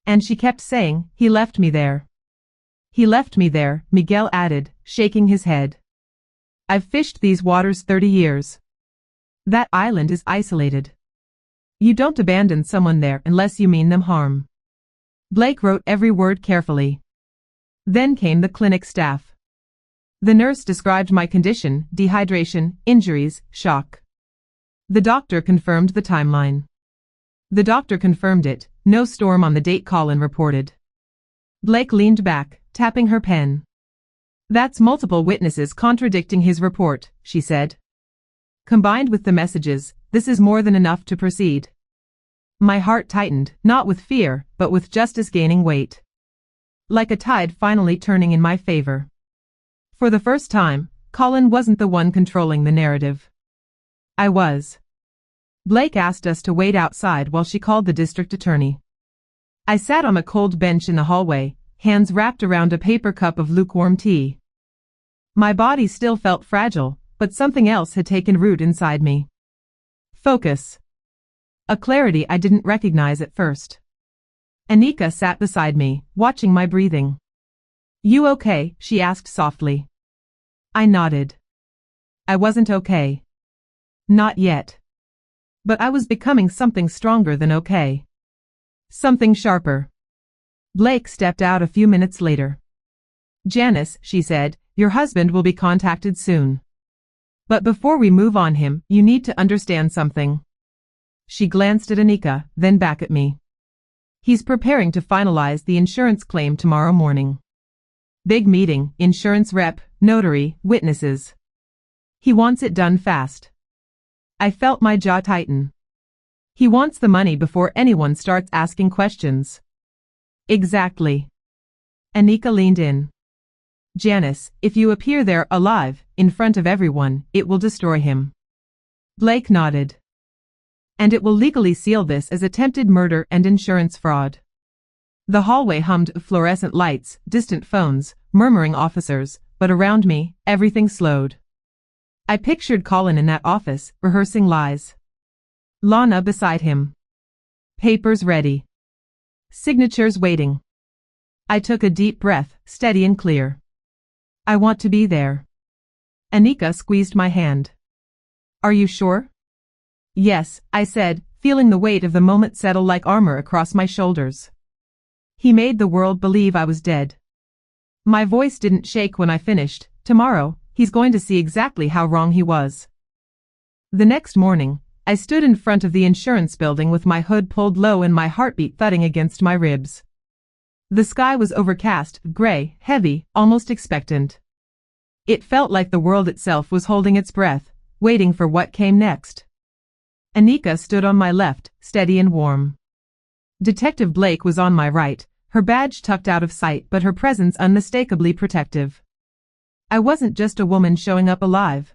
And she kept saying, 'He left me there.'" "He left me there," Miguel added, shaking his head. "I've fished these waters 30 years. That island is isolated. You don't abandon someone there unless you mean them harm." Blake wrote every word carefully. Then came the clinic staff. The nurse described my condition, dehydration, injuries, shock. The doctor confirmed the timeline. The doctor confirmed it, no storm on the date Colin reported. Blake leaned back, tapping her pen. That's multiple witnesses contradicting his report, she said. Combined with the messages, this is more than enough to proceed. My heart tightened, not with fear, but with justice gaining weight. Like a tide finally turning in my favor. For the first time, Colin wasn't the one controlling the narrative. I was. Blake asked us to wait outside while she called the district attorney. I sat on a cold bench in the hallway, hands wrapped around a paper cup of lukewarm tea. My body still felt fragile, but something else had taken root inside me. Focus. A clarity I didn't recognize at first. Anika sat beside me, watching my breathing. You okay? She asked softly. I nodded. I wasn't okay. Not yet. But I was becoming something stronger than okay. Something sharper. Blake stepped out a few minutes later. Janice, she said, your husband will be contacted soon. But before we move on him, you need to understand something. She glanced at Anika, then back at me. He's preparing to finalize the insurance claim tomorrow morning. Big meeting, insurance rep, notary, witnesses. He wants it done fast. I felt my jaw tighten. He wants the money before anyone starts asking questions. Exactly. Anika leaned in. Janice, if you appear there alive, in front of everyone, it will destroy him. Blake nodded. And it will legally seal this as attempted murder and insurance fraud. The hallway hummed of fluorescent lights, distant phones, murmuring officers, but around me, everything slowed. I pictured Colin in that office, rehearsing lies. Lana beside him. Papers ready. Signatures waiting. I took a deep breath, steady and clear. I want to be there. Anika squeezed my hand. Are you sure? Yes, I said, feeling the weight of the moment settle like armor across my shoulders. He made the world believe I was dead. My voice didn't shake when I finished. Tomorrow, he's going to see exactly how wrong he was. The next morning, I stood in front of the insurance building with my hood pulled low and my heartbeat thudding against my ribs. The sky was overcast, gray, heavy, almost expectant. It felt like the world itself was holding its breath, waiting for what came next. Anika stood on my left, steady and warm. Detective Blake was on my right, her badge tucked out of sight but her presence unmistakably protective. I wasn't just a woman showing up alive.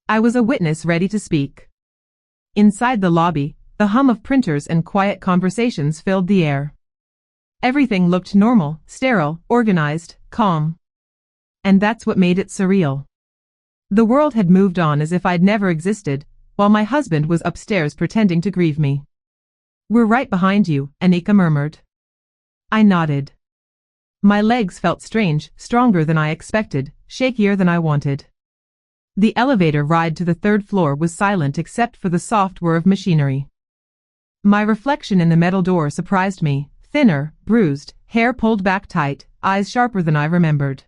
I was a witness ready to speak. Inside the lobby, the hum of printers and quiet conversations filled the air. Everything looked normal, sterile, organized, calm. And that's what made it surreal. The world had moved on as if I'd never existed, while my husband was upstairs pretending to grieve me. We're right behind you, Anika murmured. I nodded. My legs felt strange, stronger than I expected, shakier than I wanted. The elevator ride to the third floor was silent except for the soft whir of machinery. My reflection in the metal door surprised me, thinner, bruised, hair pulled back tight, eyes sharper than I remembered.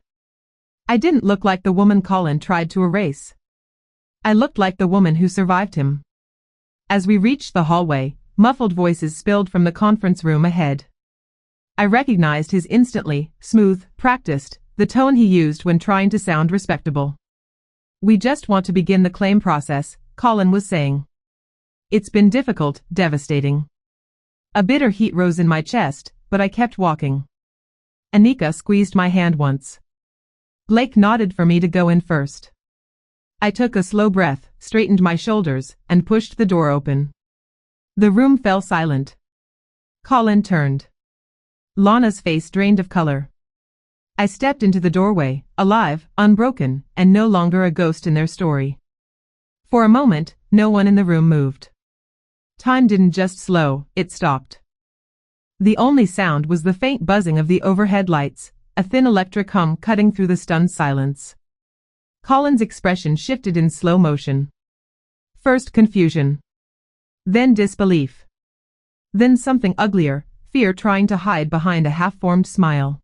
I didn't look like the woman Colin tried to erase. I looked like the woman who survived him. As we reached the hallway, muffled voices spilled from the conference room ahead. I recognized his instantly, smooth, practiced, the tone he used when trying to sound respectable. We just want to begin the claim process, Colin was saying. It's been difficult, devastating. A bitter heat rose in my chest, but I kept walking. Anika squeezed my hand once. Blake nodded for me to go in first. I took a slow breath, straightened my shoulders, and pushed the door open. The room fell silent. Colin turned. Lana's face drained of color. I stepped into the doorway, alive, unbroken, and no longer a ghost in their story. For a moment, no one in the room moved. Time didn't just slow, it stopped. The only sound was the faint buzzing of the overhead lights, a thin electric hum cutting through the stunned silence. Colin's expression shifted in slow motion. First confusion. Then disbelief. Then something uglier, fear trying to hide behind a half-formed smile.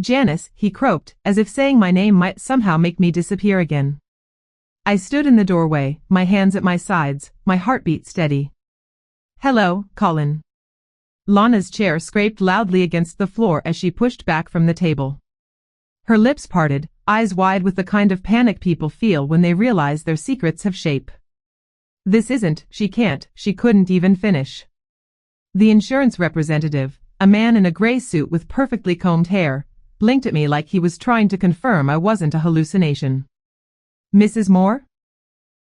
Janice, he croaked, as if saying my name might somehow make me disappear again. I stood in the doorway, my hands at my sides, my heartbeat steady. Hello, Colin. Lana's chair scraped loudly against the floor as she pushed back from the table. Her lips parted, eyes wide with the kind of panic people feel when they realize their secrets have shape. This isn't, she couldn't even finish. The insurance representative, a man in a gray suit with perfectly combed hair, blinked at me like he was trying to confirm I wasn't a hallucination. Mrs. Moore?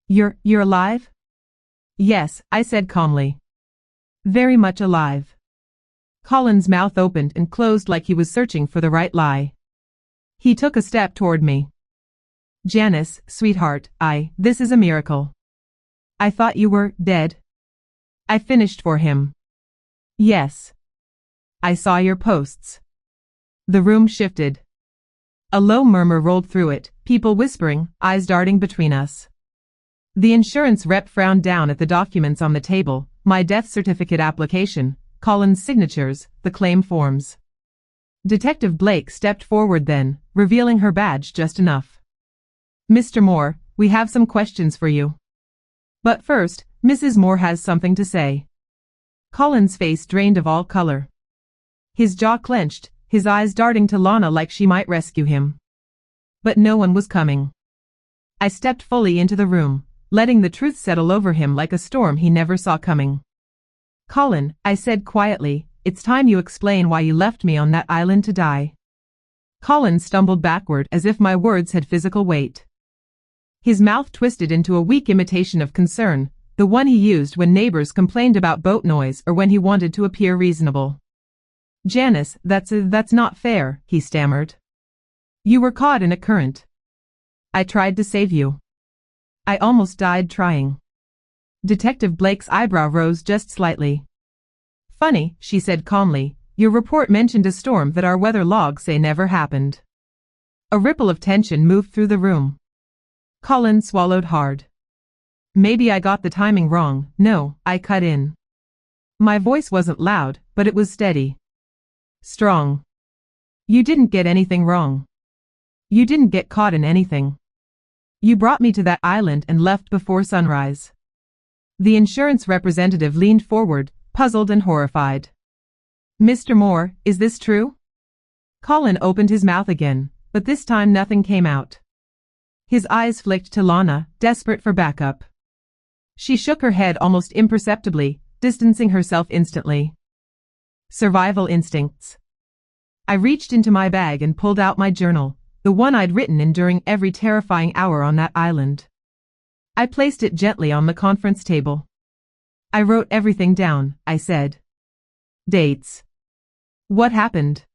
You're alive? Yes, I said calmly. Very much alive. Colin's mouth opened and closed like he was searching for the right lie. He took a step toward me. Janice, sweetheart, this is a miracle. I thought you were dead. I finished for him. Yes. I saw your posts. The room shifted. A low murmur rolled through it, people whispering, eyes darting between us. The insurance rep frowned down at the documents on the table, my death certificate application, Colin's signatures, the claim forms. Detective Blake stepped forward then, revealing her badge just enough. Mr. Moore, we have some questions for you. But first, Mrs. Moore has something to say. Colin's face drained of all color. His jaw clenched, his eyes darting to Lana like she might rescue him. But no one was coming. I stepped fully into the room, letting the truth settle over him like a storm he never saw coming. Colin, I said quietly, it's time you explain why you left me on that island to die. Colin stumbled backward as if my words had physical weight. His mouth twisted into a weak imitation of concern, the one he used when neighbors complained about boat noise or when he wanted to appear reasonable. Janice, that's not fair, he stammered. You were caught in a current. I tried to save you. I almost died trying. Detective Blake's eyebrow rose just slightly. Funny, she said calmly, your report mentioned a storm that our weather logs say never happened. A ripple of tension moved through the room. Colin swallowed hard. Maybe I got the timing wrong, no, I cut in. My voice wasn't loud, but it was steady. Strong. You didn't get anything wrong. You didn't get caught in anything. You brought me to that island and left before sunrise. The insurance representative leaned forward, puzzled and horrified. Mr. Moore, is this true? Colin opened his mouth again, but this time nothing came out. His eyes flicked to Lana, desperate for backup. She shook her head almost imperceptibly, distancing herself instantly. Survival instincts. I reached into my bag and pulled out my journal, the one I'd written in during every terrifying hour on that island. I placed it gently on the conference table. I wrote everything down, I said. Dates. What happened.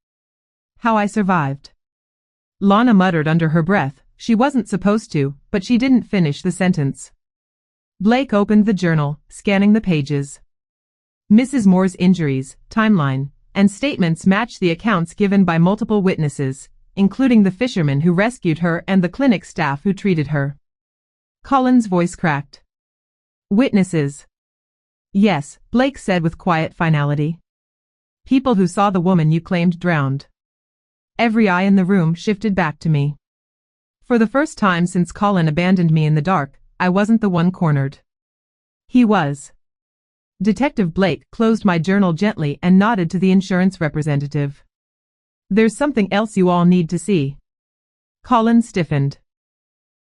How I survived. Lana muttered under her breath, she wasn't supposed to, but she didn't finish the sentence. Blake opened the journal, scanning the pages. Mrs. Moore's injuries, timeline, and statements matched the accounts given by multiple witnesses, including the fisherman who rescued her and the clinic staff who treated her. Colin's voice cracked. Witnesses. Yes, Blake said with quiet finality. People who saw the woman you claimed drowned. Every eye in the room shifted back to me. For the first time since Colin abandoned me in the dark, I wasn't the one cornered. He was. Detective Blake closed my journal gently and nodded to the insurance representative. There's something else you all need to see. Colin stiffened.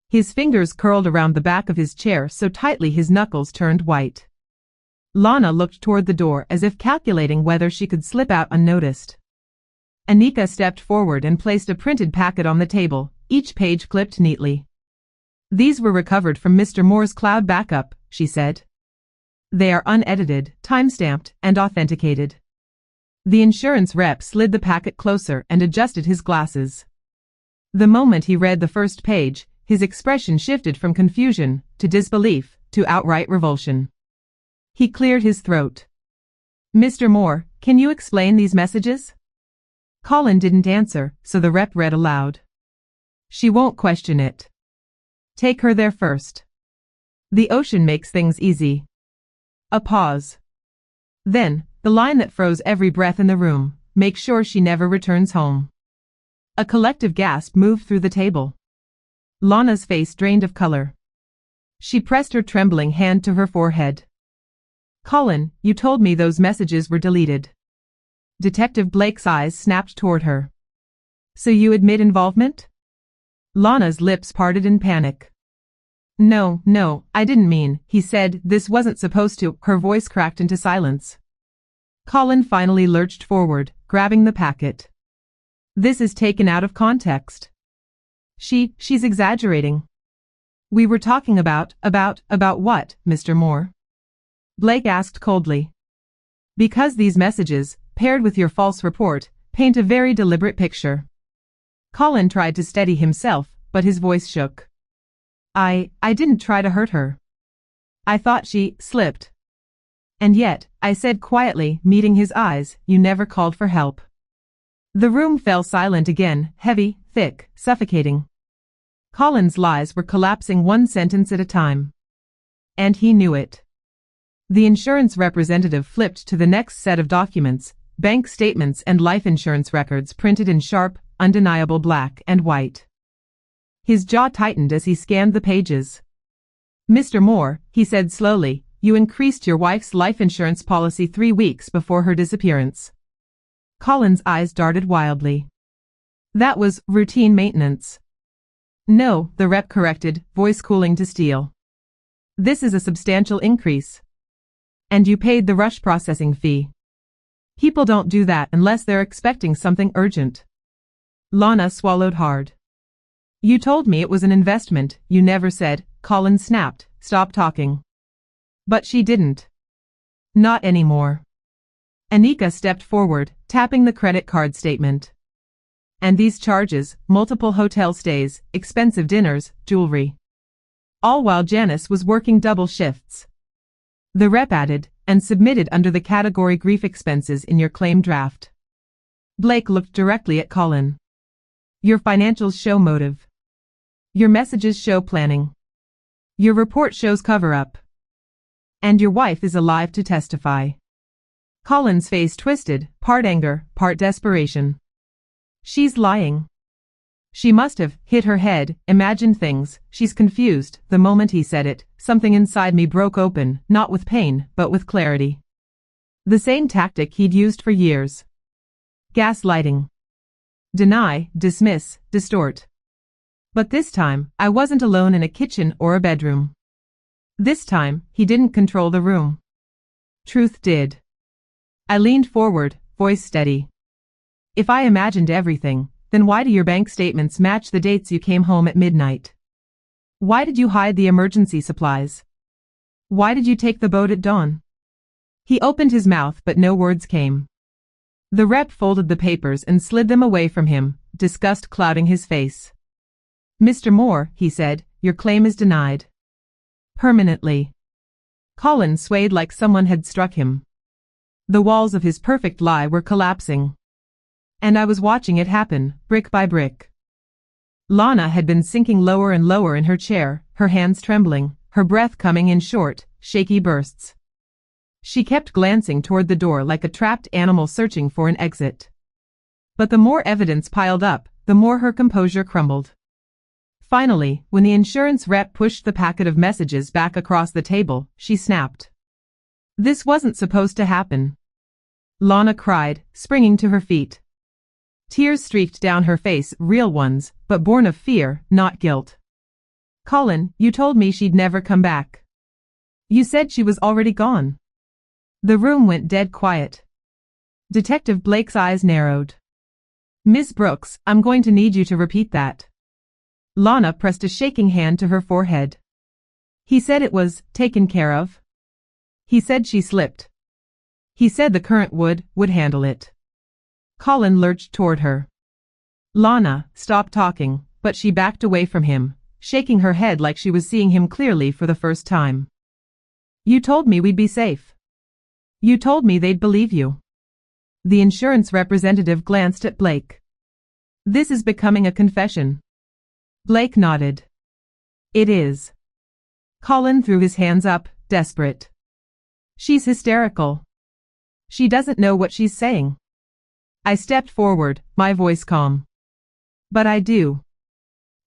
His fingers curled around the back of his chair so tightly his knuckles turned white. Lana looked toward the door as if calculating whether she could slip out unnoticed. Anika stepped forward and placed a printed packet on the table, each page clipped neatly. These were recovered from Mr. Moore's cloud backup, she said. They are unedited, time-stamped, and authenticated. The insurance rep slid the packet closer and adjusted his glasses. The moment he read the first page, his expression shifted from confusion, to disbelief, to outright revulsion. He cleared his throat. Mr. Moore, can you explain these messages? Colin didn't answer, so the rep read aloud. She won't question it. Take her there first. The ocean makes things easy. A pause. Then, the line that froze every breath in the room, make sure she never returns home. A collective gasp moved through the table. Lana's face drained of color. She pressed her trembling hand to her forehead. Colin, you told me those messages were deleted. Detective Blake's eyes snapped toward her. So you admit involvement? Lana's lips parted in panic. No, I didn't mean, he said, this wasn't supposed to. Her voice cracked into silence. Colin finally lurched forward, grabbing the packet. This is taken out of context. She's exaggerating. We were talking about what, Mr. Moore? Blake asked coldly. Because these messages, paired with your false report, paint a very deliberate picture. Colin tried to steady himself, but his voice shook. I didn't try to hurt her. I thought she slipped. And yet, I said quietly, meeting his eyes, you never called for help. The room fell silent again, heavy, thick, suffocating. Colin's lies were collapsing one sentence at a time. And he knew it. The insurance representative flipped to the next set of documents, bank statements and life insurance records printed in sharp, undeniable black and white. His jaw tightened as he scanned the pages. Mr. Moore, he said slowly, you increased your wife's life insurance policy 3 weeks before her disappearance. Colin's eyes darted wildly. That was routine maintenance. No, the rep corrected, voice cooling to steel. This is a substantial increase. And you paid the rush processing fee. People don't do that unless they're expecting something urgent. Lana swallowed hard. You told me it was an investment, you never said, Colin snapped, stop talking. But she didn't. Not anymore. Anika stepped forward, tapping the credit card statement. And these charges, multiple hotel stays, expensive dinners, jewelry. All while Janice was working double shifts. The rep added, and submitted under the category grief expenses in your claim draft. Blake looked directly at Colin. Your financials show motive. Your messages show planning. Your report shows cover-up. And your wife is alive to testify. Colin's face twisted, part anger, part desperation. She's lying. She must have hit her head, imagined things, she's confused. The moment he said it, something inside me broke open, not with pain, but with clarity. The same tactic he'd used for years. Gaslighting. Deny, dismiss, distort. But this time, I wasn't alone in a kitchen or a bedroom. This time, he didn't control the room. Truth did. I leaned forward, voice steady. If I imagined everything, then why do your bank statements match the dates you came home at midnight? Why did you hide the emergency supplies? Why did you take the boat at dawn? He opened his mouth but no words came. The rep folded the papers and slid them away from him, disgust clouding his face. Mr. Moore, he said, your claim is denied. Permanently. Colin swayed like someone had struck him. The walls of his perfect lie were collapsing. And I was watching it happen, brick by brick. Lana had been sinking lower and lower in her chair, her hands trembling, her breath coming in short, shaky bursts. She kept glancing toward the door like a trapped animal searching for an exit. But the more evidence piled up, the more her composure crumbled. Finally, when the insurance rep pushed the packet of messages back across the table, she snapped. This wasn't supposed to happen. Lana cried, springing to her feet. Tears streaked down her face, real ones, but born of fear, not guilt. Colin, you told me she'd never come back. You said she was already gone. The room went dead quiet. Detective Blake's eyes narrowed. Miss Brooks, I'm going to need you to repeat that. Lana pressed a shaking hand to her forehead. He said it was taken care of. He said she slipped. He said the current would handle it. Colin lurched toward her. Lana stopped talking, but she backed away from him, shaking her head like she was seeing him clearly for the first time. You told me we'd be safe. You told me they'd believe you. The insurance representative glanced at Blake. This is becoming a confession. Blake nodded. It is. Colin threw his hands up, desperate. She's hysterical. She doesn't know what she's saying. I stepped forward, my voice calm. But I do.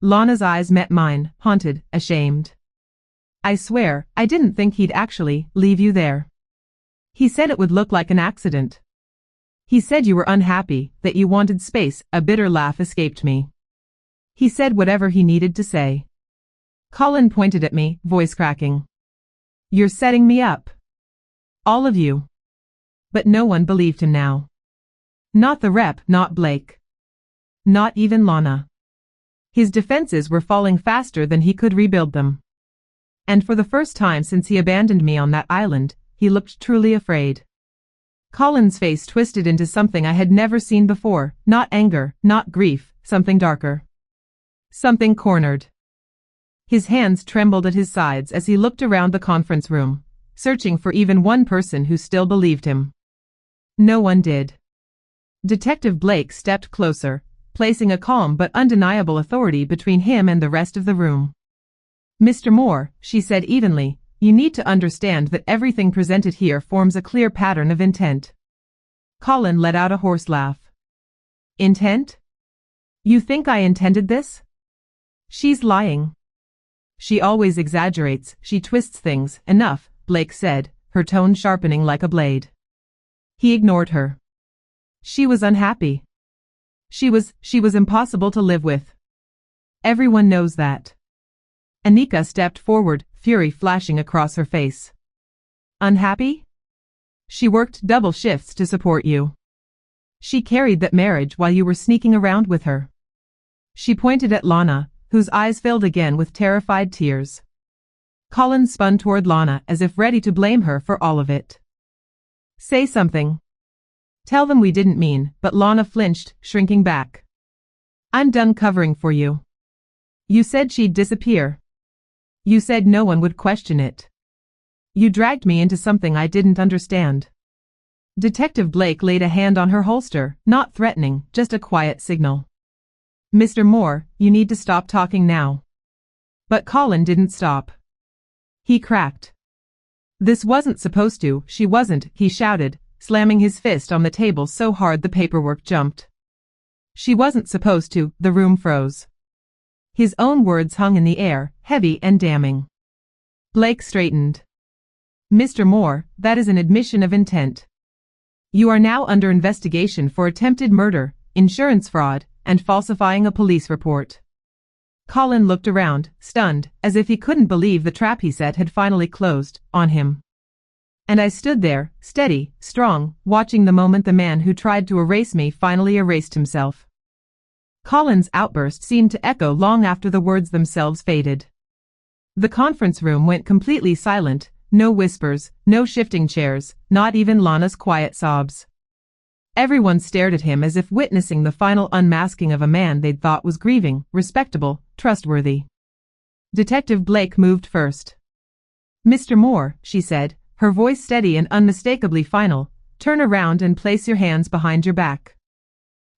Lana's eyes met mine, haunted, ashamed. I swear, I didn't think he'd actually leave you there. He said it would look like an accident. He said you were unhappy, that you wanted space. A bitter laugh escaped me. He said whatever he needed to say. Colin pointed at me, voice cracking. You're setting me up. All of you. But no one believed him now. Not the rep, not Blake. Not even Lana. His defenses were falling faster than he could rebuild them. And for the first time since he abandoned me on that island, he looked truly afraid. Colin's face twisted into something I had never seen before, not anger, not grief, something darker. Something cornered. His hands trembled at his sides as he looked around the conference room, searching for even one person who still believed him. No one did. Detective Blake stepped closer, placing a calm but undeniable authority between him and the rest of the room. Mr. Moore, she said evenly, you need to understand that everything presented here forms a clear pattern of intent. Colin let out a hoarse laugh. Intent? You think I intended this? She's lying. She always exaggerates, she twists things. Enough, Blake said, her tone sharpening like a blade. He ignored her. She was unhappy. She was impossible to live with. Everyone knows that. Anika stepped forward, fury flashing across her face. Unhappy? She worked double shifts to support you. She carried that marriage while you were sneaking around with her. She pointed at Lana, whose eyes filled again with terrified tears. Colin spun toward Lana as if ready to blame her for all of it. Say something. Tell them we didn't mean, but Lana flinched, shrinking back. I'm done covering for you. You said she'd disappear. You said no one would question it. You dragged me into something I didn't understand. Detective Blake laid a hand on her holster, not threatening, just a quiet signal. Mr. Moore, you need to stop talking now. But Colin didn't stop. He cracked. This wasn't supposed to, she wasn't, he shouted, slamming his fist on the table so hard the paperwork jumped. She wasn't supposed to, the room froze. His own words hung in the air, heavy and damning. Blake straightened. Mr. Moore, that is an admission of intent. You are now under investigation for attempted murder, insurance fraud, and falsifying a police report. Colin looked around, stunned, as if he couldn't believe the trap he set had finally closed on him. And I stood there, steady, strong, watching the moment the man who tried to erase me finally erased himself. Colin's outburst seemed to echo long after the words themselves faded. The conference room went completely silent, no whispers, no shifting chairs, not even Lana's quiet sobs. Everyone stared at him as if witnessing the final unmasking of a man they'd thought was grieving, respectable, trustworthy. Detective Blake moved first. Mr. Moore, she said, her voice steady and unmistakably final, turn around and place your hands behind your back.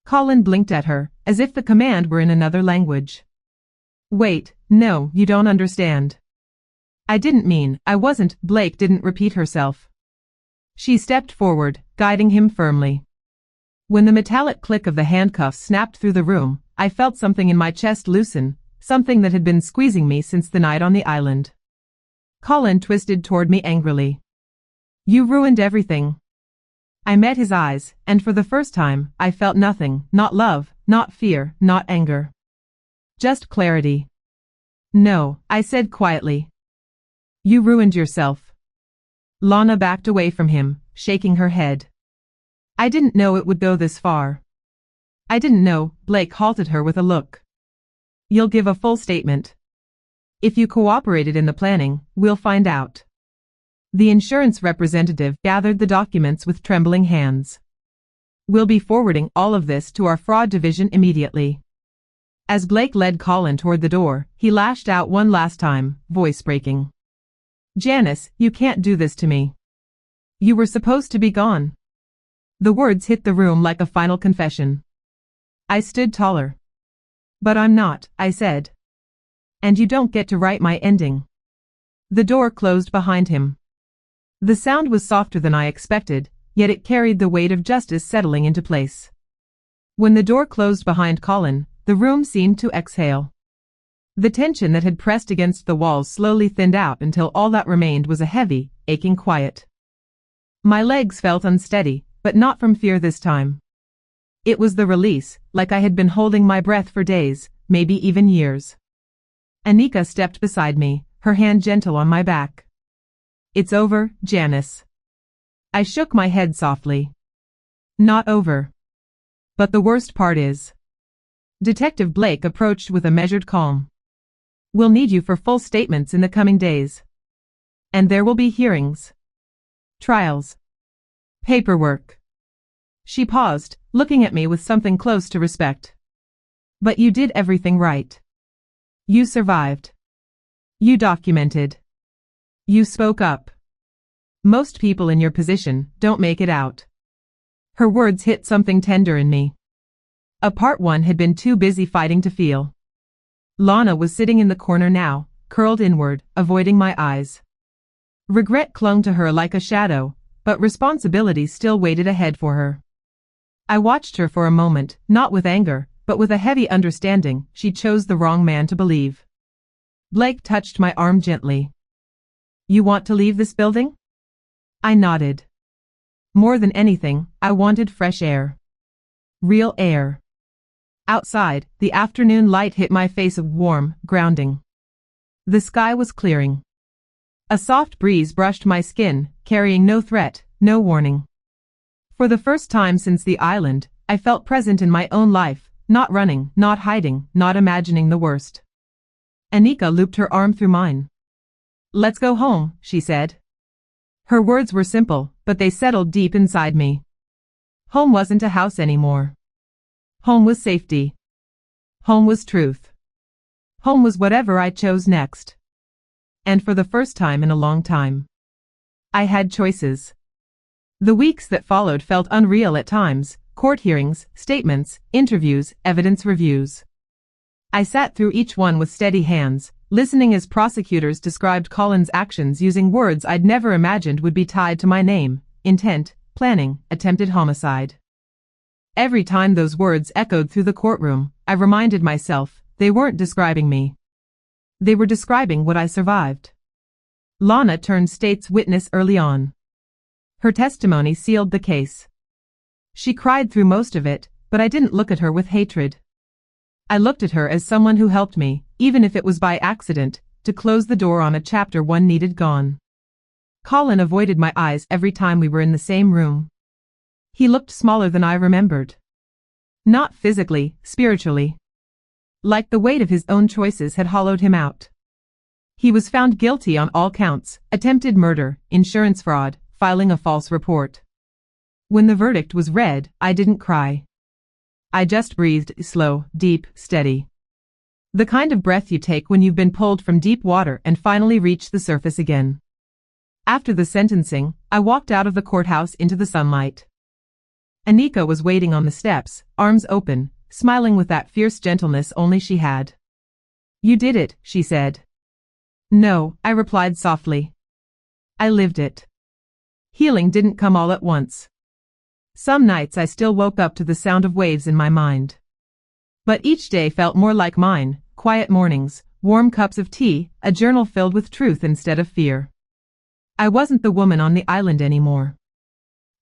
Colin blinked at her, as if the command were in another language. Wait, no, you don't understand. I didn't mean, I wasn't, Blake didn't repeat herself. She stepped forward, guiding him firmly. When the metallic click of the handcuffs snapped through the room, I felt something in my chest loosen, something that had been squeezing me since the night on the island. Colin twisted toward me angrily. You ruined everything. I met his eyes, and for the first time, I felt nothing, not love, not fear, not anger. Just clarity. No, I said quietly. You ruined yourself. Lana backed away from him, shaking her head. I didn't know it would go this far. I didn't know, Blake halted her with a look. You'll give a full statement. If you cooperated in the planning, we'll find out. The insurance representative gathered the documents with trembling hands. We'll be forwarding all of this to our fraud division immediately. As Blake led Colin toward the door, he lashed out one last time, voice breaking. Janice, you can't do this to me. You were supposed to be gone. The words hit the room like a final confession. I stood taller. But I'm not, I said. And you don't get to write my ending. The door closed behind him. The sound was softer than I expected, yet it carried the weight of justice settling into place. When the door closed behind Colin, the room seemed to exhale. The tension that had pressed against the walls slowly thinned out until all that remained was a heavy, aching quiet. My legs felt unsteady, but not from fear this time. It was the release, like I had been holding my breath for days, maybe even years. Anika stepped beside me, her hand gentle on my back. It's over, Janice. I shook my head softly. Not over. But the worst part is. Detective Blake approached with a measured calm. We'll need you for full statements in the coming days. And there will be hearings. Trials. Paperwork. She paused, looking at me with something close to respect. But you did everything right. You survived. You documented. You spoke up. Most people in your position don't make it out. Her words hit something tender in me. A part one had been too busy fighting to feel. Lana was sitting in the corner now, curled inward, avoiding my eyes. Regret clung to her like a shadow, but responsibility still waited ahead for her. I watched her for a moment, not with anger, but with a heavy understanding. She chose the wrong man to believe. Blake touched my arm gently. You want to leave this building? I nodded. More than anything, I wanted fresh air. Real air. Outside, the afternoon light hit my face with warm, grounding. The sky was clearing. A soft breeze brushed my skin, carrying no threat, no warning. For the first time since the island, I felt present in my own life, not running, not hiding, not imagining the worst. Anika looped her arm through mine. Let's go home, she said. Her words were simple, but they settled deep inside me. Home wasn't a house anymore. Home was safety. Home was truth. Home was whatever I chose next. And for the first time in a long time, I had choices. The weeks that followed felt unreal at times, court hearings, statements, interviews, evidence reviews. I sat through each one with steady hands, listening as prosecutors described Colin's actions using words I'd never imagined would be tied to my name: intent, planning, attempted homicide. Every time those words echoed through the courtroom, I reminded myself, they weren't describing me. They were describing what I survived. Lana turned state's witness early on. Her testimony sealed the case. She cried through most of it, but I didn't look at her with hatred. I looked at her as someone who helped me, even if it was by accident, to close the door on a chapter one needed gone. Colin avoided my eyes every time we were in the same room. He looked smaller than I remembered. Not physically, spiritually. Like the weight of his own choices had hollowed him out. He was found guilty on all counts: attempted murder, insurance fraud, filing a false report. When the verdict was read, I didn't cry. I just breathed, slow, deep, steady. The kind of breath you take when you've been pulled from deep water and finally reach the surface again. After the sentencing, I walked out of the courthouse into the sunlight. Anika was waiting on the steps, arms open, smiling with that fierce gentleness only she had. You did it, she said. No, I replied softly. I lived it. Healing didn't come all at once. Some nights I still woke up to the sound of waves in my mind. But each day felt more like mine: quiet mornings, warm cups of tea, a journal filled with truth instead of fear. I wasn't the woman on the island anymore.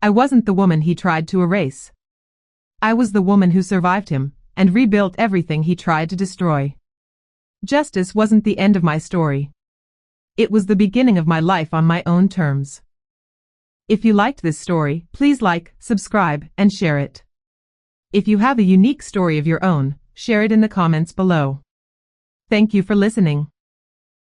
I wasn't the woman he tried to erase. I was the woman who survived him, and rebuilt everything he tried to destroy. Justice wasn't the end of my story. It was the beginning of my life on my own terms. If you liked this story, please like, subscribe, and share it. If you have a unique story of your own, share it in the comments below. Thank you for listening.